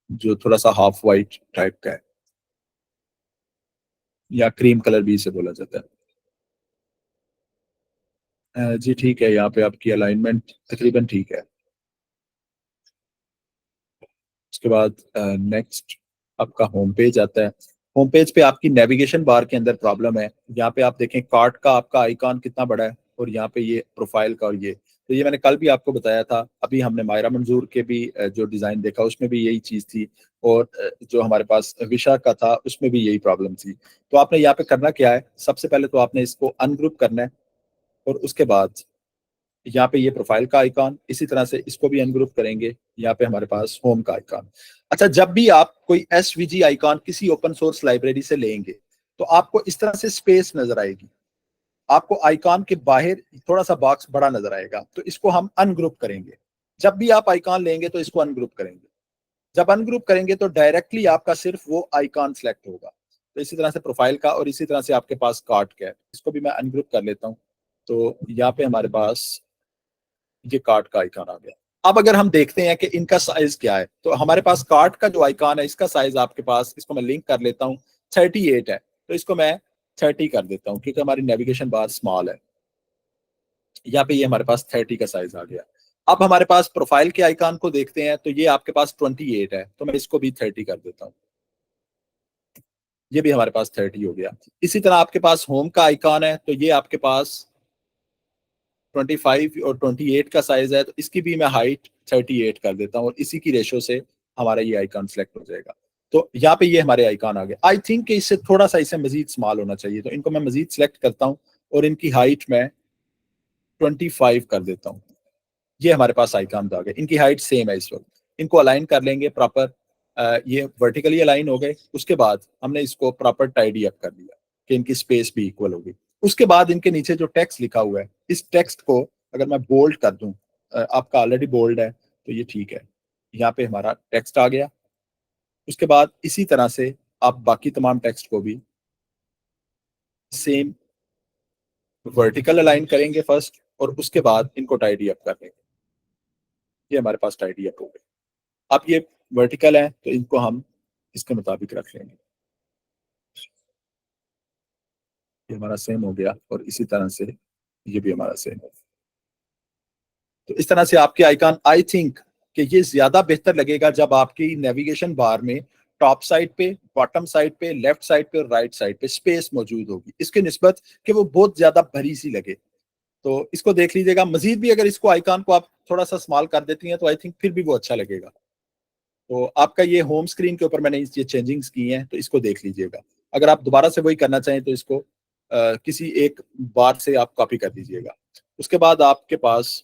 जो थोड़ा-सा हाफ व्हाइट टाइप का है, या क्रीम कलर भी इसे बोला जाता है। जी ठीक है, यहाँ पे आपकी अलाइनमेंट तकरीबन ठीक है। उसके बाद नेक्स्ट आपका होम पेज आता है। होम पेज पे आपकी नेविगेशन बार के अंदर प्रॉब्लम है। यहाँ पे आप देखें कार्ट का आपका आइकॉन कितना बड़ा है, और यहाँ पे ये प्रोफाइल का, और ये तो ये मैंने कल भी आपको बताया था। अभी हमने मायरा मंजूर के भी जो डिज़ाइन देखा उसमें भी यही चीज़ थी, और जो हमारे पास विशा का था उसमें भी यही प्रॉब्लम थी। तो आपने यहाँ पे करना क्या है, सबसे पहले तो आपने इसको अनग्रुप करना है, और उसके बाद यहाँ पे ये प्रोफाइल का आइकॉन, इसी तरह से इसको भी अनग्रुप करेंगे, यहाँ पे हमारे पास होम का आइकॉन। अच्छा, जब भी आप कोई एसवीजी आइकॉन किसी ओपन सोर्स लाइब्रेरी से लेंगे, तो आपको इस तरह से स्पेस नजर आएगी। आपको आइकॉन के बाहर थोड़ा सा बॉक्स बड़ा नजर आएगा, तो इसको हम अनग्रुप करेंगे। जब भी आप आइकॉन लेंगे तो इसको अनग्रुप करेंगे। जब अनग्रुप करेंगे तो डायरेक्टली आपका सिर्फ वो आइकॉन सेलेक्ट होगा। तो इसी तरह से प्रोफाइल का, और इसी तरह से आपके पास कार्ड का है, इसको भी मैं अनग्रुप कर लेता हूँ। तो यहाँ पे हमारे पास ये कार्ट का आइकॉन आ गया। अब अगर हम देखते हैं कि इनका साइज क्या है, तो हमारे पास कार्ट का जो आइकॉन है इसका साइज आपके पास, इसको मैं लिंक कर लेता हूँ, 38 है। तो इसको मैं 30 कर देता हूँ, क्योंकि हमारी नेविगेशन बार स्मॉल है। यहाँ पे ये हमारे पास 30 का साइज आ गया। अब हमारे पास प्रोफाइल के आइकॉन को देखते हैं, तो ये आपके पास 28 है, तो मैं इसको भी 30 कर देता हूँ। ये भी हमारे पास 30 हो गया। इसी तरह आपके पास होम का आइकॉन है, तो ये आपके पास 25 और 28 का साइज है, तो इसकी भी मैं हाइट 38 कर देता हूँ, और इसी की रेशो से हमारा ये आइकॉन सेलेक्ट हो जाएगा। तो यहाँ पे ये हमारे आइकॉन आ गए। आई थिंक कि इससे थोड़ा सा इसे मजीद स्मॉल होना चाहिए, तो इनको मैं मजीद सेलेक्ट करता हूँ, और इनकी हाइट मैं 25 कर देता हूँ। ये हमारे पास आइकॉन आ गए, इनकी हाइट सेम है इस वक्त। इनको अलाइन कर लेंगे प्रॉपर। ये वर्टिकली अलाइन हो गए। उसके बाद हमने इसको प्रॉपर टाइडी अप कर लिया कि इनकी स्पेस भी इक्वल होगी। उसके बाद इनके नीचे जो टेक्स्ट लिखा हुआ है, इस टेक्स्ट को अगर मैं बोल्ड कर दूं, आपका ऑलरेडी बोल्ड है तो ये ठीक है। यहाँ पे हमारा टेक्स्ट आ गया। उसके बाद इसी तरह से आप बाकी तमाम टेक्स्ट को भी सेम वर्टिकल अलाइन करेंगे फर्स्ट, और उसके बाद इनको टाइडी अप कर लेंगे। ये हमारे पास टाइडी अप हो गए। अब ये वर्टिकल है, तो इनको हम इसके मुताबिक रख लेंगे। ये हमारा सेम हो गया, और इसी तरह से ये भी हमारा सेम है। तो इस तरह से आपके आइकॉन, आई थिंक कि ये ज्यादा बेहतर लगेगा जब आपकी नेविगेशन बार में टॉप साइड पे, बॉटम साइड पे, लेफ्ट साइड पे और राइट साइड पे स्पेस मौजूद होगी, इसके निस्बत कि वो बहुत ज्यादा भरी सी लगे। तो इसको देख लीजिएगा। मजीद भी अगर इसको आइकॉन को आप थोड़ा सा स्मॉल कर देती हैं, तो आई थिंक फिर भी वो अच्छा लगेगा। तो आपका ये होम स्क्रीन के ऊपर मैंने ये चेंजिंग्स की हैं, तो इसको देख लीजिएगा। अगर आप दोबारा से वही करना चाहें, तो इसको किसी एक बार से आप कॉपी कर दीजिएगा। उसके बाद आपके पास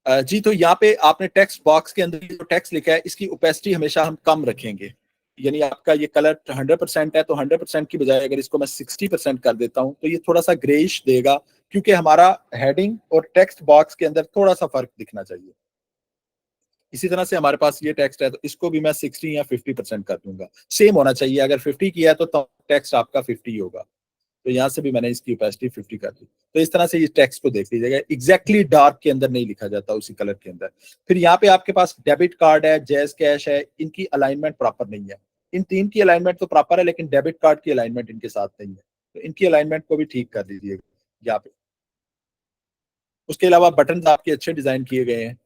जी, तो यहाँ पे आपने टेक्स्ट बॉक्स के अंदर जो टेक्स्ट लिखा है, इसकी ओपेसिटी हमेशा हम कम रखेंगे। यानी आपका ये कलर 100% है, तो 100% की बजाय अगर इसको मैं 60% कर देता हूँ, तो ये थोड़ा सा ग्रेइश देगा, क्योंकि हमारा हेडिंग और टेक्स्ट बॉक्स के अंदर थोड़ा सा फर्क दिखना चाहिए। इसी तरह से हमारे पास ये टेक्स्ट है, तो इसको भी मैं 60 या 50% कर दूंगा। सेम होना चाहिए। अगर 50 किया है तो टेक्स्ट आपका 50 होगा। तो यहाँ से भी मैंने इसकी ओपेसिटी 50 कर दी। तो इस तरह से इस टेक्स्ट को देख लीजिएगा, एग्जैक्टली डार्क के अंदर नहीं लिखा जाता, उसी कलर के अंदर। फिर यहाँ पे आपके पास डेबिट कार्ड है, जैज कैश है, इनकी अलाइनमेंट प्रॉपर नहीं है। इन तीन की अलाइनमेंट तो प्रॉपर है, लेकिन डेबिट कार्ड की अलाइनमेंट इनके साथ नहीं है, तो इनकी अलाइनमेंट को भी ठीक कर दीजिएगा यहाँ पे। उसके अलावा बटन आपके अच्छे डिजाइन किए गए हैं।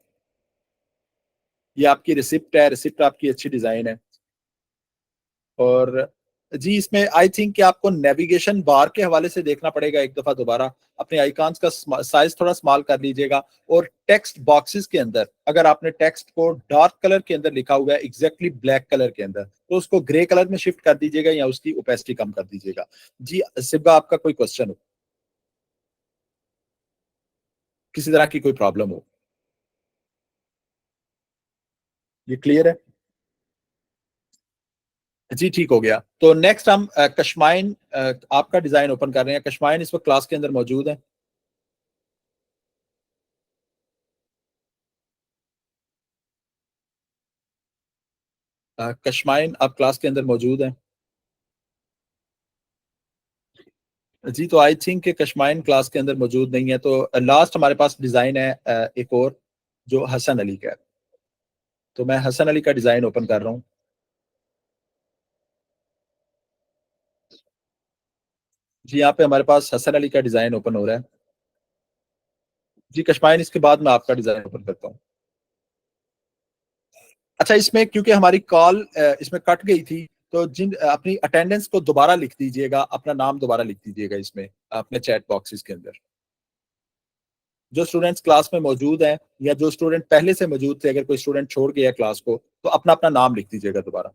ये आपकी रिसिप्ट है, रिसिप्ट आपकी अच्छी डिजाइन है। और जी, इसमें आई थिंक कि आपको नेविगेशन बार के हवाले से देखना पड़ेगा एक दफा दोबारा। अपने आइकॉन्स का साइज थोड़ा स्मॉल कर लीजिएगा, और टेक्स्ट बॉक्सेस के अंदर अगर आपने टेक्स्ट को डार्क कलर के अंदर लिखा हुआ है, एग्जैक्टली ब्लैक कलर के अंदर, तो उसको ग्रे कलर में शिफ्ट कर दीजिएगा, या उसकी ओपेसिटी कम कर दीजिएगा। जी सिब्बा, आपका कोई क्वेश्चन हो, किसी तरह की कोई प्रॉब्लम हो? ये क्लियर है? जी ठीक हो गया। तो नेक्स्ट हम कशमाइन आपका डिजाइन ओपन कर रहे हैं। कशमाइन इस वक्त क्लास के अंदर मौजूद है। कशमाइन आप क्लास के अंदर मौजूद है? जी तो आई थिंक कि कशमाइन क्लास के अंदर मौजूद नहीं है। तो लास्ट हमारे पास डिजाइन है एक और, जो हसन अली का है। तो मैं हसन अली का डिजाइन ओपन कर रहा हूँ। जी यहाँ पे हमारे पास हसन अली का डिजाइन ओपन हो रहा है। जी कशमाइन इसके बाद मैं आपका डिजाइन ओपन करता हूँ। अच्छा इसमें क्योंकि हमारी कॉल इसमें कट गई थी, तो जिन अपनी अटेंडेंस को दोबारा लिख दीजिएगा, अपना नाम दोबारा लिख दीजिएगा इसमें अपने चैट बॉक्सेस के अंदर। जो स्टूडेंट्स क्लास में मौजूद हैं या जो स्टूडेंट पहले से मौजूद थे, अगर कोई स्टूडेंट छोड़ गया क्लास को, तो अपना अपना नाम लिख दीजिएगा दोबारा।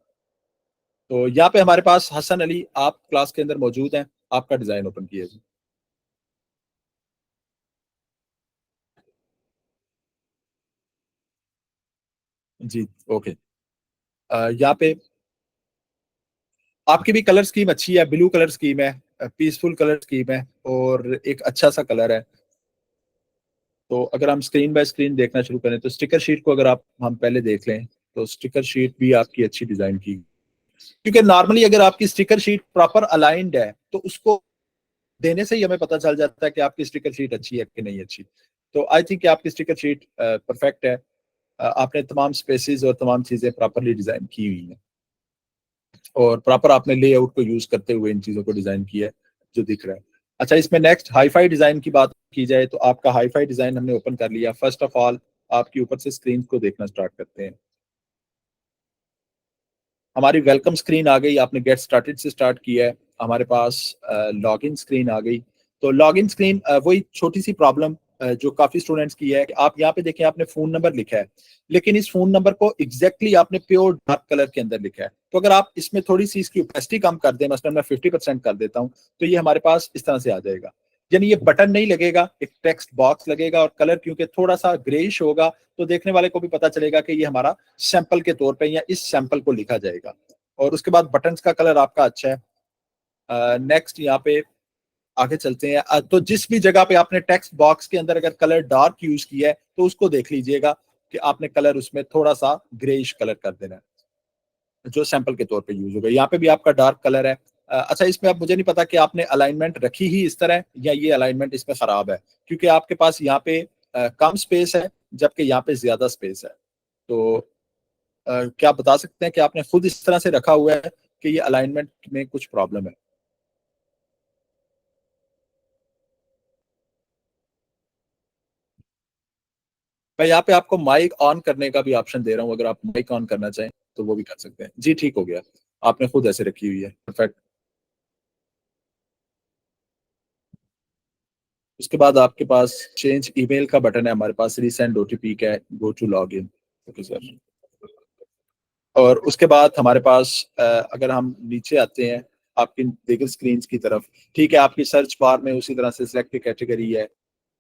तो यहाँ पे हमारे पास हसन अली आप क्लास के अंदर मौजूद हैं। आपका डिजाइन ओपन किया जी। जी ओके। यहाँ पे आपकी भी कलर स्कीम अच्छी है, ब्लू कलर स्कीम है, पीसफुल कलर स्कीम है और एक अच्छा सा कलर है। तो अगर हम स्क्रीन बाय स्क्रीन देखना शुरू करें, तो स्टिकर शीट को अगर आप हम पहले देख लें, तो स्टिकर शीट भी आपकी अच्छी डिजाइन की। क्योंकि नॉर्मली अगर आपकी स्टिकर शीट प्रॉपर अलाइंड है, तो उसको देने से ही हमें पता चल जाता है कि आपकी स्टिकर शीट अच्छी है कि नहीं अच्छी। तो आई थिंक कि आपकी स्टिकर शीट परफेक्ट है। आपने तमाम स्पेसिस और तमाम चीजें प्रॉपरली डिजाइन की हुई हैं और प्रॉपर आपने लेआउट को यूज करते हुए इन चीजों को डिजाइन किया है, जो दिख रहा है। अच्छा इसमें नेक्स्ट हाईफाई डिजाइन की बात की जाए, तो आपका हाईफाई डिजाइन हमने ओपन कर लिया। फर्स्ट ऑफ ऑल आपके ऊपर से स्क्रीन को देखना स्टार्ट करते हैं। हमारी वेलकम स्क्रीन आ गई। आपने गेट स्टार्टेड से स्टार्ट किया है। हमारे पास लॉगिन स्क्रीन आ गई। तो लॉगिन स्क्रीन वही छोटी सी प्रॉब्लम जो काफी स्टूडेंट्स की है कि आप यहाँ पे देखें, आपने फोन नंबर लिखा है, लेकिन इस फोन नंबर को एग्जैक्टली आपने प्योर डार्क कलर के अंदर लिखा है। तो अगर आप इसमें थोड़ी सी इसकी ओपेसिटी कम कर दें, मसलन मैं 50% कर देता हूँ, तो ये हमारे पास इस तरह से आ जाएगा। यानी ये बटन नहीं लगेगा, एक टेक्स्ट बॉक्स लगेगा और कलर क्योंकि थोड़ा सा ग्रेइश होगा, तो देखने वाले को भी पता चलेगा कि ये हमारा सैंपल के तौर पे या इस सैंपल को लिखा जाएगा। और उसके बाद बटन्स का कलर आपका अच्छा है। नेक्स्ट यहाँ पे आगे चलते हैं। तो जिस भी जगह पे आपने टेक्स्ट बॉक्स के अंदर अगर कलर डार्क यूज किया है, तो उसको देख लीजिएगा कि आपने कलर उसमें थोड़ा सा ग्रेइश कलर कर देना है, जो सैंपल के तौर पे यूज होगा। यहाँ पे भी आपका डार्क कलर है। अच्छा इसमें अब मुझे नहीं पता कि आपने अलाइनमेंट रखी ही इस तरह या ये अलाइनमेंट इसमें खराब है, क्योंकि आपके पास यहाँ पे कम स्पेस है जबकि यहाँ पे ज्यादा स्पेस है। तो क्या आप बता सकते हैं कि आपने खुद इस तरह से रखा हुआ है कि ये अलाइनमेंट में कुछ प्रॉब्लम है? मैं यहाँ पे आपको माइक ऑन करने का भी ऑप्शन दे रहा हूँ, अगर आप माइक ऑन करना चाहें तो वो भी कर सकते हैं। जी ठीक हो गया। आपने खुद ऐसे रखी हुई है, परफेक्ट। उसके बाद आपके पास चेंज ईमेल का बटन है, हमारे पास रीसेंड ओटीपी का है, go to log in. Okay sir. और उसके बाद हमारे पास अगर हम नीचे आते हैं आपकी दीगर स्क्रीन की तरफ, ठीक है, आपकी सर्च बार में उसी तरह से सिलेक्ट कैटेगरी है।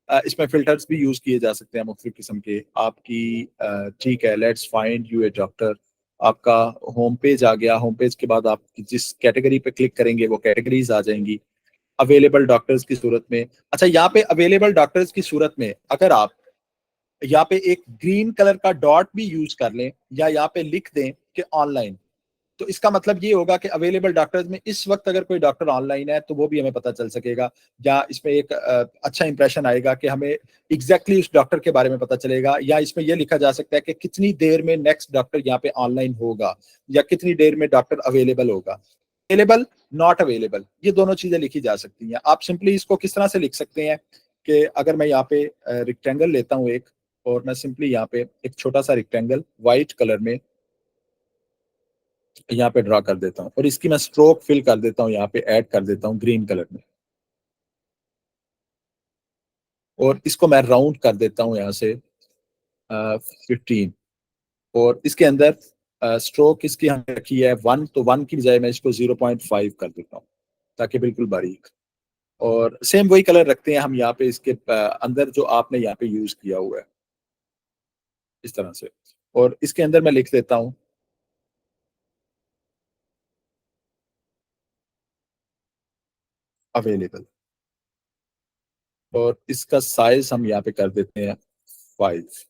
इसमें फिल्टर्स भी यूज किए जा सकते हैं मुख्तलिफ किस्म के आपकी। ठीक है, let's find U A doctor. आपका होम पेज आ गया। होम पेज के बाद आप जिस कैटेगरी पे क्लिक करेंगे वो कैटेगरीज आ जाएंगी अवेलेबल डॉक्टर्स की सूरत में। अच्छा यहाँ पे अवेलेबल डॉक्टर्स की सूरत में अगर आप यहाँ पे एक ग्रीन कलर का डॉट भी यूज कर लें या यहाँ पे लिख दें कि ऑनलाइन, तो इसका मतलब ये होगा कि अवेलेबल डॉक्टर्स में इस वक्त अगर कोई डॉक्टर ऑनलाइन है तो वो भी हमें पता चल सकेगा। या इसमें एक अच्छा इंप्रेशन आएगा कि हमें एग्जैक्टली उस डॉक्टर के बारे में पता चलेगा। या इसमें यह लिखा जा सकता है कि कितनी देर में नेक्स्ट डॉक्टर यहाँ पे ऑनलाइन होगा या कितनी देर में डॉक्टर अवेलेबल होगा। अवेलेबल, नॉट अवेलेबल, ये दोनों चीजें लिखी जा सकती हैं। आप सिंपली इसको किस तरह से लिख सकते हैं कि अगर मैं यहाँ पे रिक्टेंगल लेता हूँ एक, और मैं सिंपली यहाँ पे एक छोटा सा रिक्टेंगल व्हाइट कलर में यहाँ पे ड्रा कर देता हूँ और इसकी मैं स्ट्रोक फिल कर देता हूँ, यहाँ पे ऐड कर देता हूँ ग्रीन कलर में, और इसको मैं राउंड कर देता हूँ यहाँ से 15। और इसके अंदर स्ट्रोक इसकी हमने रखी है 1, तो 1 की बजाय मैं इसको 0.5 कर देता हूँ ताकि बिल्कुल बारीक। और सेम वही कलर रखते हैं हम यहाँ पे इसके अंदर जो आपने यहाँ पे यूज किया हुआ है, इस तरह से। और इसके अंदर मैं लिख देता हूँ अवेलेबल, और इसका साइज हम यहाँ पे कर देते हैं 5,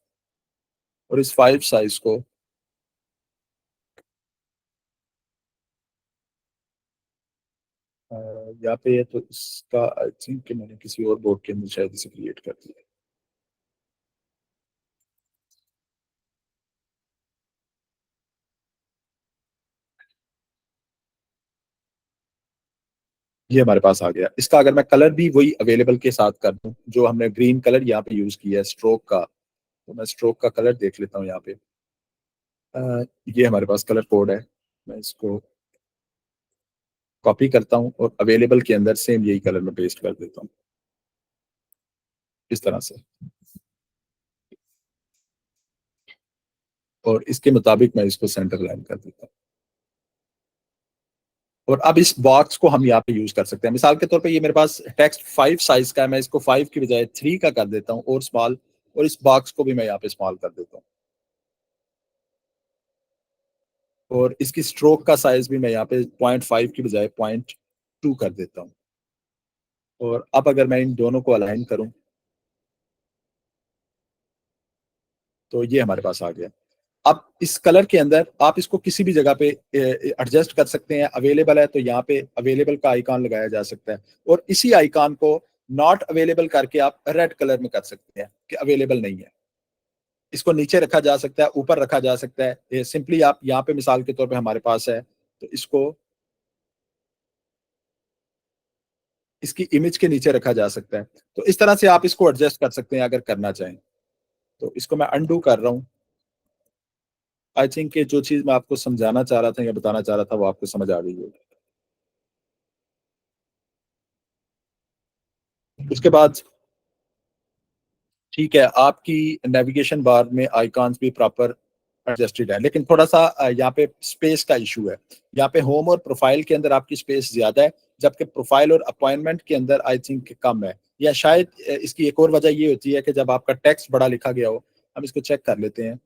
और इस 5 साइज को यहाँ पे है, तो इसका आई थिंक कि मैंने किसी और बोर्ड के अंदर शायद इसे क्रिएट कर दिया। ये हमारे पास आ गया। इसका अगर मैं कलर भी वही अवेलेबल के साथ कर दूं, जो हमने ग्रीन कलर यहाँ पे यूज किया है स्ट्रोक का, तो मैं स्ट्रोक का कलर देख लेता हूँ यहाँ पे। ये हमारे पास कलर कोड है, मैं इसको कॉपी करता हूँ और अवेलेबल के अंदर सेम यही कलर में पेस्ट कर देता हूँ इस तरह से, और इसके मुताबिक मैं इसको सेंटर लाइन कर देता हूँ। और अब इस बॉक्स को हम यहाँ पे यूज कर सकते हैं। मिसाल के तौर पे ये मेरे पास टेक्स्ट 5 साइज का है, मैं इसको 5 की बजाय 3 का कर देता हूँ और स्मॉल, और इस बॉक्स को भी मैं यहाँ पे स्मॉल कर देता हूँ, और इसकी स्ट्रोक का साइज भी मैं यहाँ पे 0.5 की बजाय 0.2 कर देता हूँ। और अब अगर मैं इन दोनों को अलाइन करूं, तो ये हमारे पास आ गया। अब इस कलर के अंदर आप इसको किसी भी जगह पे एडजस्ट कर सकते हैं। अवेलेबल है तो यहाँ पे अवेलेबल का आइकॉन लगाया जा सकता है, और इसी आइकॉन को नॉट अवेलेबल करके आप रेड कलर में कर सकते हैं कि अवेलेबल नहीं है। इसको नीचे रखा जा सकता है, ऊपर रखा जा सकता है। सिंपली आप यहाँ पे मिसाल के तौर पे हमारे पास है, तो इसको इसकी इमेज के नीचे रखा जा सकता है। तो इस तरह से आप इसको एडजस्ट कर सकते हैं अगर करना चाहें। तो इसको मैं अनडू कर रहा हूँ। आई थिंक कि जो चीज मैं आपको समझाना चाह रहा था या बताना चाह रहा था वो आपको समझ आ गई है। उसके बाद ठीक है, आपकी नेविगेशन बार में आइकॉन्स भी प्रॉपर एडजस्टेड है, लेकिन थोड़ा सा यहाँ पे स्पेस का इशू है। यहाँ पे होम और प्रोफाइल के अंदर आपकी स्पेस ज्यादा है, जबकि प्रोफाइल और अपॉइंटमेंट के अंदर आई थिंक कम है। या शायद इसकी एक और वजह ये होती है कि जब आपका टेक्स्ट बड़ा लिखा गया हो। हम इसको चेक कर लेते हैं।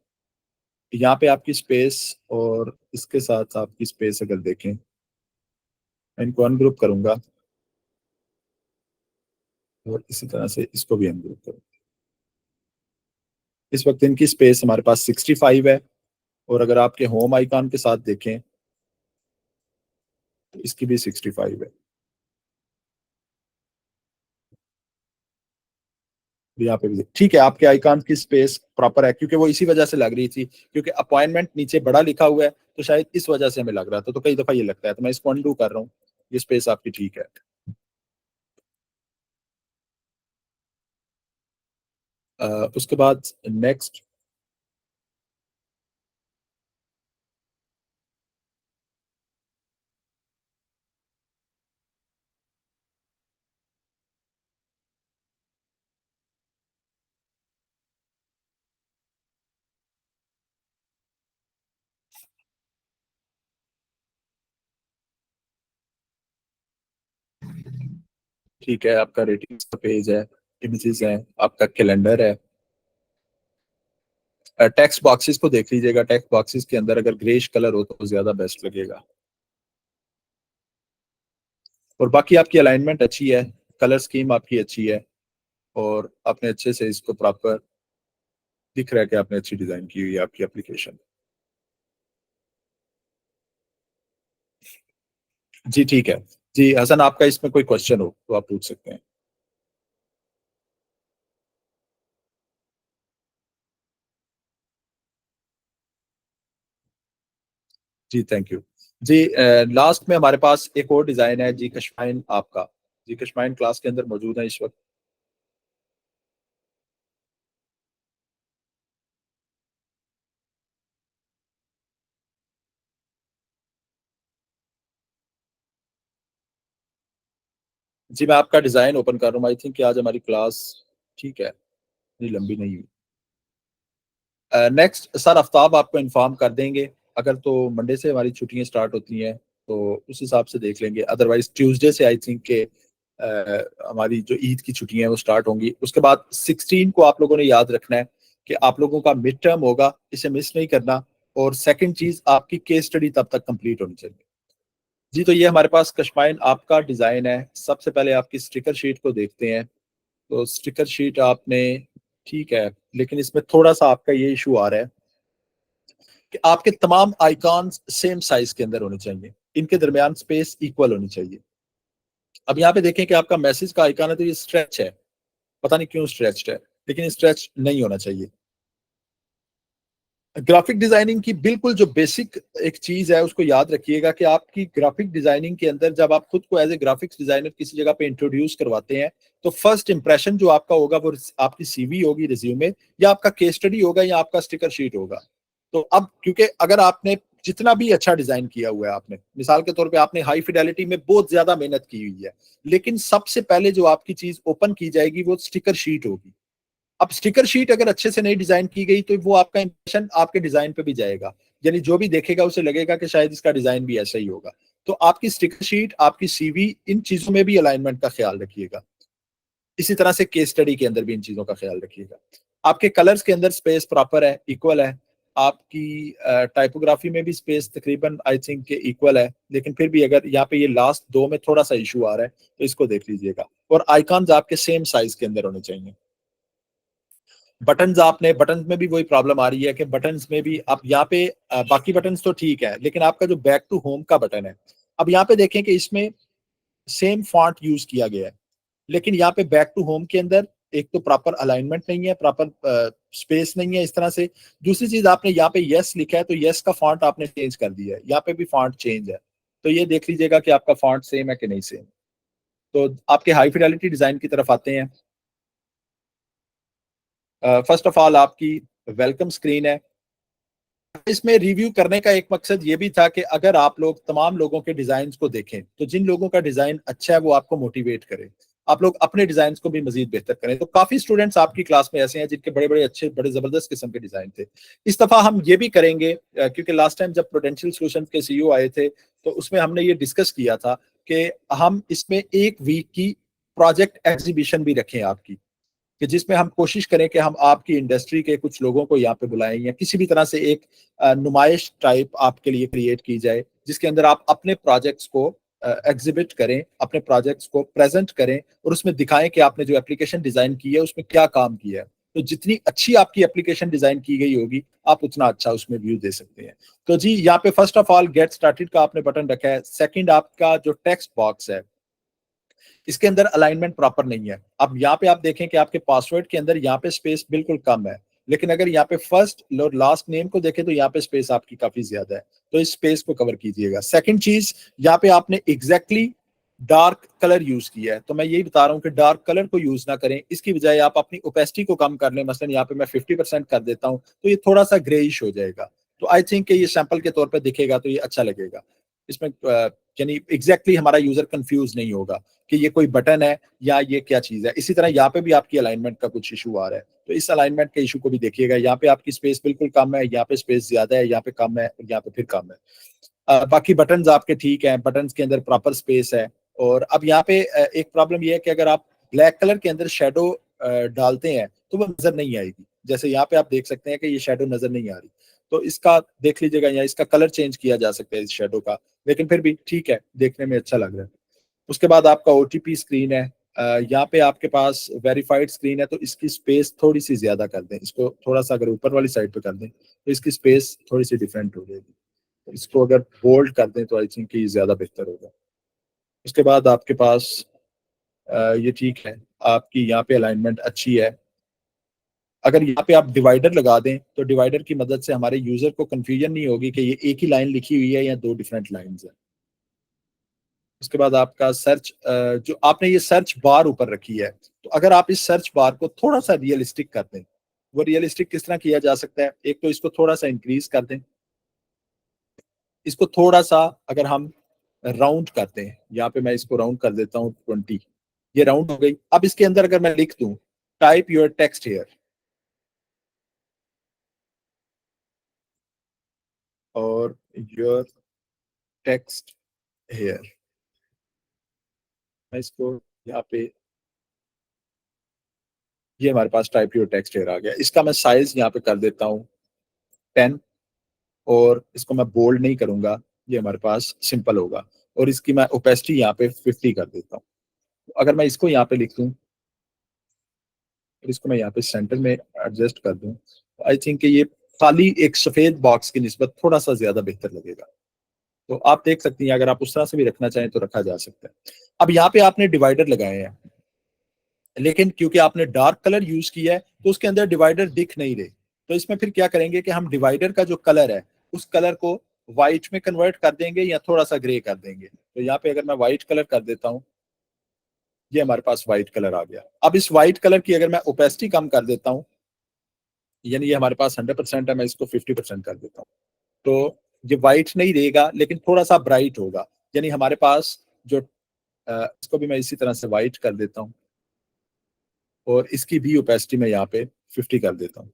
यहाँ पे आपकी स्पेस और इसके साथ आपकी स्पेस अगर देखें, मैं इनको अनग्रुप करूंगा और इसी तरह से इसको भी अनग्रुप करूंगा। इस वक्त इनकी स्पेस हमारे पास 65 है, और अगर आपके होम आइकॉन के साथ देखें तो इसकी भी 65 है। यहाँ पे भी ठीक है, आपके आइकॉन की स्पेस प्रॉपर है, क्योंकि वो इसी वजह से लग रही थी, क्योंकि अपॉइंटमेंट नीचे बड़ा लिखा हुआ है, तो शायद इस वजह से हमें लग रहा था। तो कई दफा ये लगता है, तो मैं इसको अनडू कर रहा हूँ। ये स्पेस आपकी ठीक है। उसके बाद नेक्स्ट। ठीक है, आपका रेटिंग्स का पेज है, इमेजेस है, आपका कैलेंडर है। टेक्स्ट बॉक्सेस को देख लीजिएगा, टेक्स्ट बॉक्सेस के अंदर अगर ग्रेश कलर हो तो ज्यादा बेस्ट लगेगा। और बाकी आपकी अलाइनमेंट अच्छी है, कलर स्कीम आपकी अच्छी है, और आपने अच्छे से इसको प्रॉपर दिख रहा है कि आपने अच्छी डिजाइन की हुई है आपकी एप्लीकेशन। जी ठीक है। जी हसन, आपका इसमें कोई क्वेश्चन हो तो आप पूछ सकते हैं। जी थैंक यू। जी लास्ट में हमारे पास एक और डिजाइन है, जी कश्माइन आपका। जी कश्माइन क्लास के अंदर मौजूद है इस वक्त। जी मैं आपका डिजाइन ओपन कर रहा हूँ। आई थिंक कि आज हमारी क्लास ठीक है, इतनी लंबी नहीं हुई। नेक्स्ट सर आफ्ताब आपको इन्फॉर्म कर देंगे। अगर तो मंडे से हमारी छुट्टियां स्टार्ट होती हैं तो उस हिसाब से देख लेंगे, अदरवाइज ट्यूसडे से आई थिंक के हमारी जो ईद की छुट्टियां हैं वो स्टार्ट होंगी। उसके बाद 16 को आप लोगों ने याद रखना है कि आप लोगों का मिड टर्म होगा, इसे मिस नहीं करना। और सेकंड चीज, आपकी केस स्टडी तब तक कंप्लीट होनी चाहिए। जी, तो ये हमारे पास कशमाइन आपका डिजाइन है। सबसे पहले आपकी स्टिकर शीट को देखते हैं। तो स्टिकर शीट आपने, ठीक है, लेकिन इसमें थोड़ा सा आपका ये इशू आ रहा है कि आपके तमाम आइकॉन्स सेम साइज के अंदर होने चाहिए, इनके दरमियान स्पेस इक्वल होनी चाहिए। अब यहाँ पे देखें कि आपका मैसेज का आइकॉन है तो ये स्ट्रेच है, पता नहीं क्यों स्ट्रेच्ड है, लेकिन स्ट्रेच नहीं होना चाहिए। ग्राफिक डिजाइनिंग की बिल्कुल जो बेसिक एक चीज है उसको याद रखिएगा कि आपकी ग्राफिक डिजाइनिंग के अंदर जब आप खुद को एज ए ग्राफिक्स डिजाइनर किसी जगह पे इंट्रोड्यूस करवाते हैं, तो फर्स्ट इंप्रेशन जो आपका होगा वो आपकी सीवी होगी, रिज्यूमे, या आपका केस स्टडी होगा, या आपका स्टिकर शीट होगा। तो अब क्योंकि अगर आपने जितना भी अच्छा डिजाइन किया हुआ है, आपने मिसाल के तौर पे आपने हाई फिडेलिटी में बहुत ज्यादा मेहनत की हुई है, लेकिन सबसे पहले जो आपकी चीज ओपन की जाएगी वो स्टिकर शीट होगी। अब स्टिकर शीट अगर अच्छे से नहीं डिजाइन की गई तो वो आपका इंप्रेशन आपके डिजाइन पे भी जाएगा, यानी जो भी देखेगा उसे लगेगा कि शायद इसका डिजाइन भी ऐसा ही होगा। तो आपकी स्टिकर शीट, आपकी सीवी, इन चीजों में भी अलाइनमेंट का ख्याल रखिएगा। इसी तरह से केस स्टडी के अंदर भी इन चीजों का ख्याल रखिएगा। आपके कलर्स के अंदर स्पेस प्रॉपर है, इक्वल है। आपकी टाइपोग्राफी में भी स्पेस तकरीबन आई थिंक के इक्वल है, लेकिन फिर भी अगर यहाँ पे ये लास्ट दो में थोड़ा सा इशू आ रहा है तो इसको देख लीजिएगा। और आइकॉन्स आपके सेम साइज के अंदर होने चाहिए। बटन्स, आपने बटन्स में भी वही प्रॉब्लम आ रही है कि बटन्स में भी आप यहाँ पे बाकी बटन्स तो ठीक है, लेकिन आपका जो बैक टू होम का बटन है, अब यहाँ पे देखें कि इसमें सेम फॉन्ट यूज किया गया है, लेकिन यहाँ पे बैक टू होम के अंदर एक तो प्रॉपर अलाइनमेंट नहीं है, प्रॉपर स्पेस नहीं है इस तरह से। दूसरी चीज, आपने यहाँ पे यस लिखा है तो यस का फॉन्ट आपने चेंज कर दिया है, यहाँ पे भी फॉन्ट चेंज है। तो ये देख लीजिएगा कि आपका फॉन्ट सेम है कि नहीं सेम। तो आपके हाई फिडेलिटी डिजाइन की तरफ आते हैं। फर्स्ट ऑफ ऑल आपकी वेलकम स्क्रीन है। इसमें रिव्यू करने का एक मकसद ये भी था कि अगर आप लोग तमाम लोगों के डिजाइन को देखें तो जिन लोगों का डिजाइन अच्छा है वो आपको मोटिवेट करे, आप लोग अपने डिजाइन को भी मजीद बेहतर करें। तो काफी स्टूडेंट्स आपकी क्लास में ऐसे हैं जिनके बड़े बड़े अच्छे, बड़े जबरदस्त किस्म के डिजाइन थे। इस दफा हम ये भी करेंगे, क्योंकि लास्ट टाइम जब प्रोडेंशियल सॉल्यूशंस के सीईओ आए थे तो उसमें हमने ये डिस्कस किया था कि हम इसमें एक वीक की प्रोजेक्ट एग्जीबिशन भी रखें आपकी, कि जिसमें हम कोशिश करें कि हम आपकी इंडस्ट्री के कुछ लोगों को यहाँ पे बुलाएं, या किसी भी तरह से एक नुमाइश टाइप आपके लिए क्रिएट की जाए, जिसके अंदर आप अपने प्रोजेक्ट्स को एग्जिबिट करें, अपने प्रोजेक्ट्स को प्रेजेंट करें, और उसमें दिखाएं कि आपने जो एप्लीकेशन डिजाइन की है उसमें क्या काम किया है। तो जितनी अच्छी आपकी एप्लीकेशन डिजाइन की गई होगी, आप उतना अच्छा उसमें व्यू दे सकते हैं। तो जी, यहाँ पे first of all get started का आपने बटन रखा है। सेकंड, आपका जो टेक्स्ट बॉक्स है इसके अंदर अलाइनमेंट प्रॉपर नहीं है। अब यहाँ पे आप देखें कि आपके पासवर्ड के अंदर यहाँ पे स्पेस बिल्कुल कम है, लेकिन अगर यहाँ पे फर्स्ट और लास्ट नेम को देखें तो यहाँ पे स्पेस आपकी काफी ज्यादा है। तो इस स्पेस को कवर कीजिएगा। सेकंड चीज, यहाँ पे आपने एग्जैक्टली डार्क कलर यूज किया है, तो मैं यही बता रहा हूँ कि डार्क कलर को यूज ना करें, इसकी बजाय आप अपनी ओपेसिटी को कम कर लें। मसलन यहाँ पे मैं 50% कर देता हूँ तो ये थोड़ा सा ग्रेइश हो जाएगा। तो आई थिंक ये सैंपल के तौर पर दिखेगा तो ये अच्छा लगेगा। इसमें यानी एग्जैक्टली हमारा यूजर कंफ्यूज नहीं होगा कि ये कोई बटन है या ये क्या चीज है। इसी तरह यहाँ पे भी आपकी अलाइनमेंट का कुछ इशू आ रहा है, तो इस अलाइनमेंट के इशू को भी देखिएगा। यहाँ पे आपकी स्पेस बिल्कुल कम है, यहाँ पे स्पेस ज्यादा है, यहाँ पे कम है, और यहाँ पे फिर कम है। बाकी बटन्स आपके ठीक हैं, बटन्स के अंदर प्रॉपर स्पेस है। और अब यहाँ पे एक प्रॉब्लम ये है कि अगर आप ब्लैक कलर के अंदर शेडो डालते हैं तो वो नजर नहीं आएगी। जैसे यहाँ पे आप देख सकते हैं कि ये शेडो नजर नहीं आ रही, तो इसका देख लीजिएगा, या इसका कलर चेंज किया जा सकता है इस शेडो का, लेकिन फिर भी ठीक है, देखने में अच्छा लग रहा है। उसके बाद आपका ओटीपी स्क्रीन है। यहाँ पे आपके पास वेरीफाइड स्क्रीन है, तो इसकी स्पेस थोड़ी सी ज्यादा कर दें, इसको थोड़ा सा अगर ऊपर वाली साइड पे कर दें तो इसकी स्पेस थोड़ी सी डिफरेंट हो जाएगी। तो इसको अगर बोल्ड कर दें तो आई थिंक ये ज्यादा बेहतर होगा। उसके बाद आपके पास ये ठीक है, आपकी यहाँ पे अलाइनमेंट अच्छी है। अगर यहाँ पे आप डिवाइडर लगा दें तो डिवाइडर की मदद से हमारे यूजर को कंफ्यूजन नहीं होगी कि ये एक ही लाइन लिखी हुई है या दो डिफरेंट लाइंस है। उसके बाद आपका सर्च, जो आपने ये सर्च बार ऊपर रखी है, तो अगर आप इस सर्च बार को थोड़ा सा रियलिस्टिक कर दें, वो रियलिस्टिक किस तरह किया जा सकता है, एक तो इसको थोड़ा सा इंक्रीज कर दें, इसको थोड़ा सा अगर हम राउंड करते हैं, यहाँ पे मैं इसको राउंड कर देता हूँ 20, ये राउंड हो गई। अब इसके अंदर अगर मैं लिख दूं टाइप योर टेक्स्ट हेयर, और योर टेक्स्ट हेयर, मैं इसको यहाँ पे ये हमारे पास टाइप योर टेक्स्ट हेयर आ गया। इसका मैं साइज यहाँ पे कर देता हूँ 10, और इसको मैं बोल्ड नहीं करूंगा, ये हमारे पास सिंपल होगा। और इसकी मैं ओपेसिटी यहाँ पे 50 कर देता हूँ। अगर मैं इसको यहाँ पे लिख दूं और इसको मैं यहाँ पे सेंटर में एडजस्ट कर दूं, आई थिंक ये खाली एक सफेद बॉक्स की निस्बत थोड़ा सा ज्यादा बेहतर लगेगा। तो आप देख सकती हैं, अगर आप उस तरह से भी रखना चाहें तो रखा जा सकता है। अब यहाँ पे आपने डिवाइडर लगाए हैं, लेकिन क्योंकि आपने डार्क कलर यूज किया है तो उसके अंदर डिवाइडर दिख नहीं रहे। तो इसमें फिर क्या करेंगे कि हम डिवाइडर का जो कलर है उस कलर को व्हाइट में कन्वर्ट कर देंगे या थोड़ा सा ग्रे कर देंगे। तो यहाँ पे अगर मैं व्हाइट कलर कर देता हूँ, ये हमारे पास व्हाइट कलर आ गया। अब इस व्हाइट कलर की अगर मैं ओपेसिटी कम कर देता हूँ, यानी ये हमारे पास 100% है, मैं इसको 50% कर देता हूँ, तो ये व्हाइट नहीं रहेगा लेकिन थोड़ा सा ब्राइट होगा। यानी हमारे पास जो इसको भी मैं इसी तरह से व्हाइट कर देता हूँ और इसकी भी ओपेसिटी मैं यहाँ पे 50 कर देता हूँ।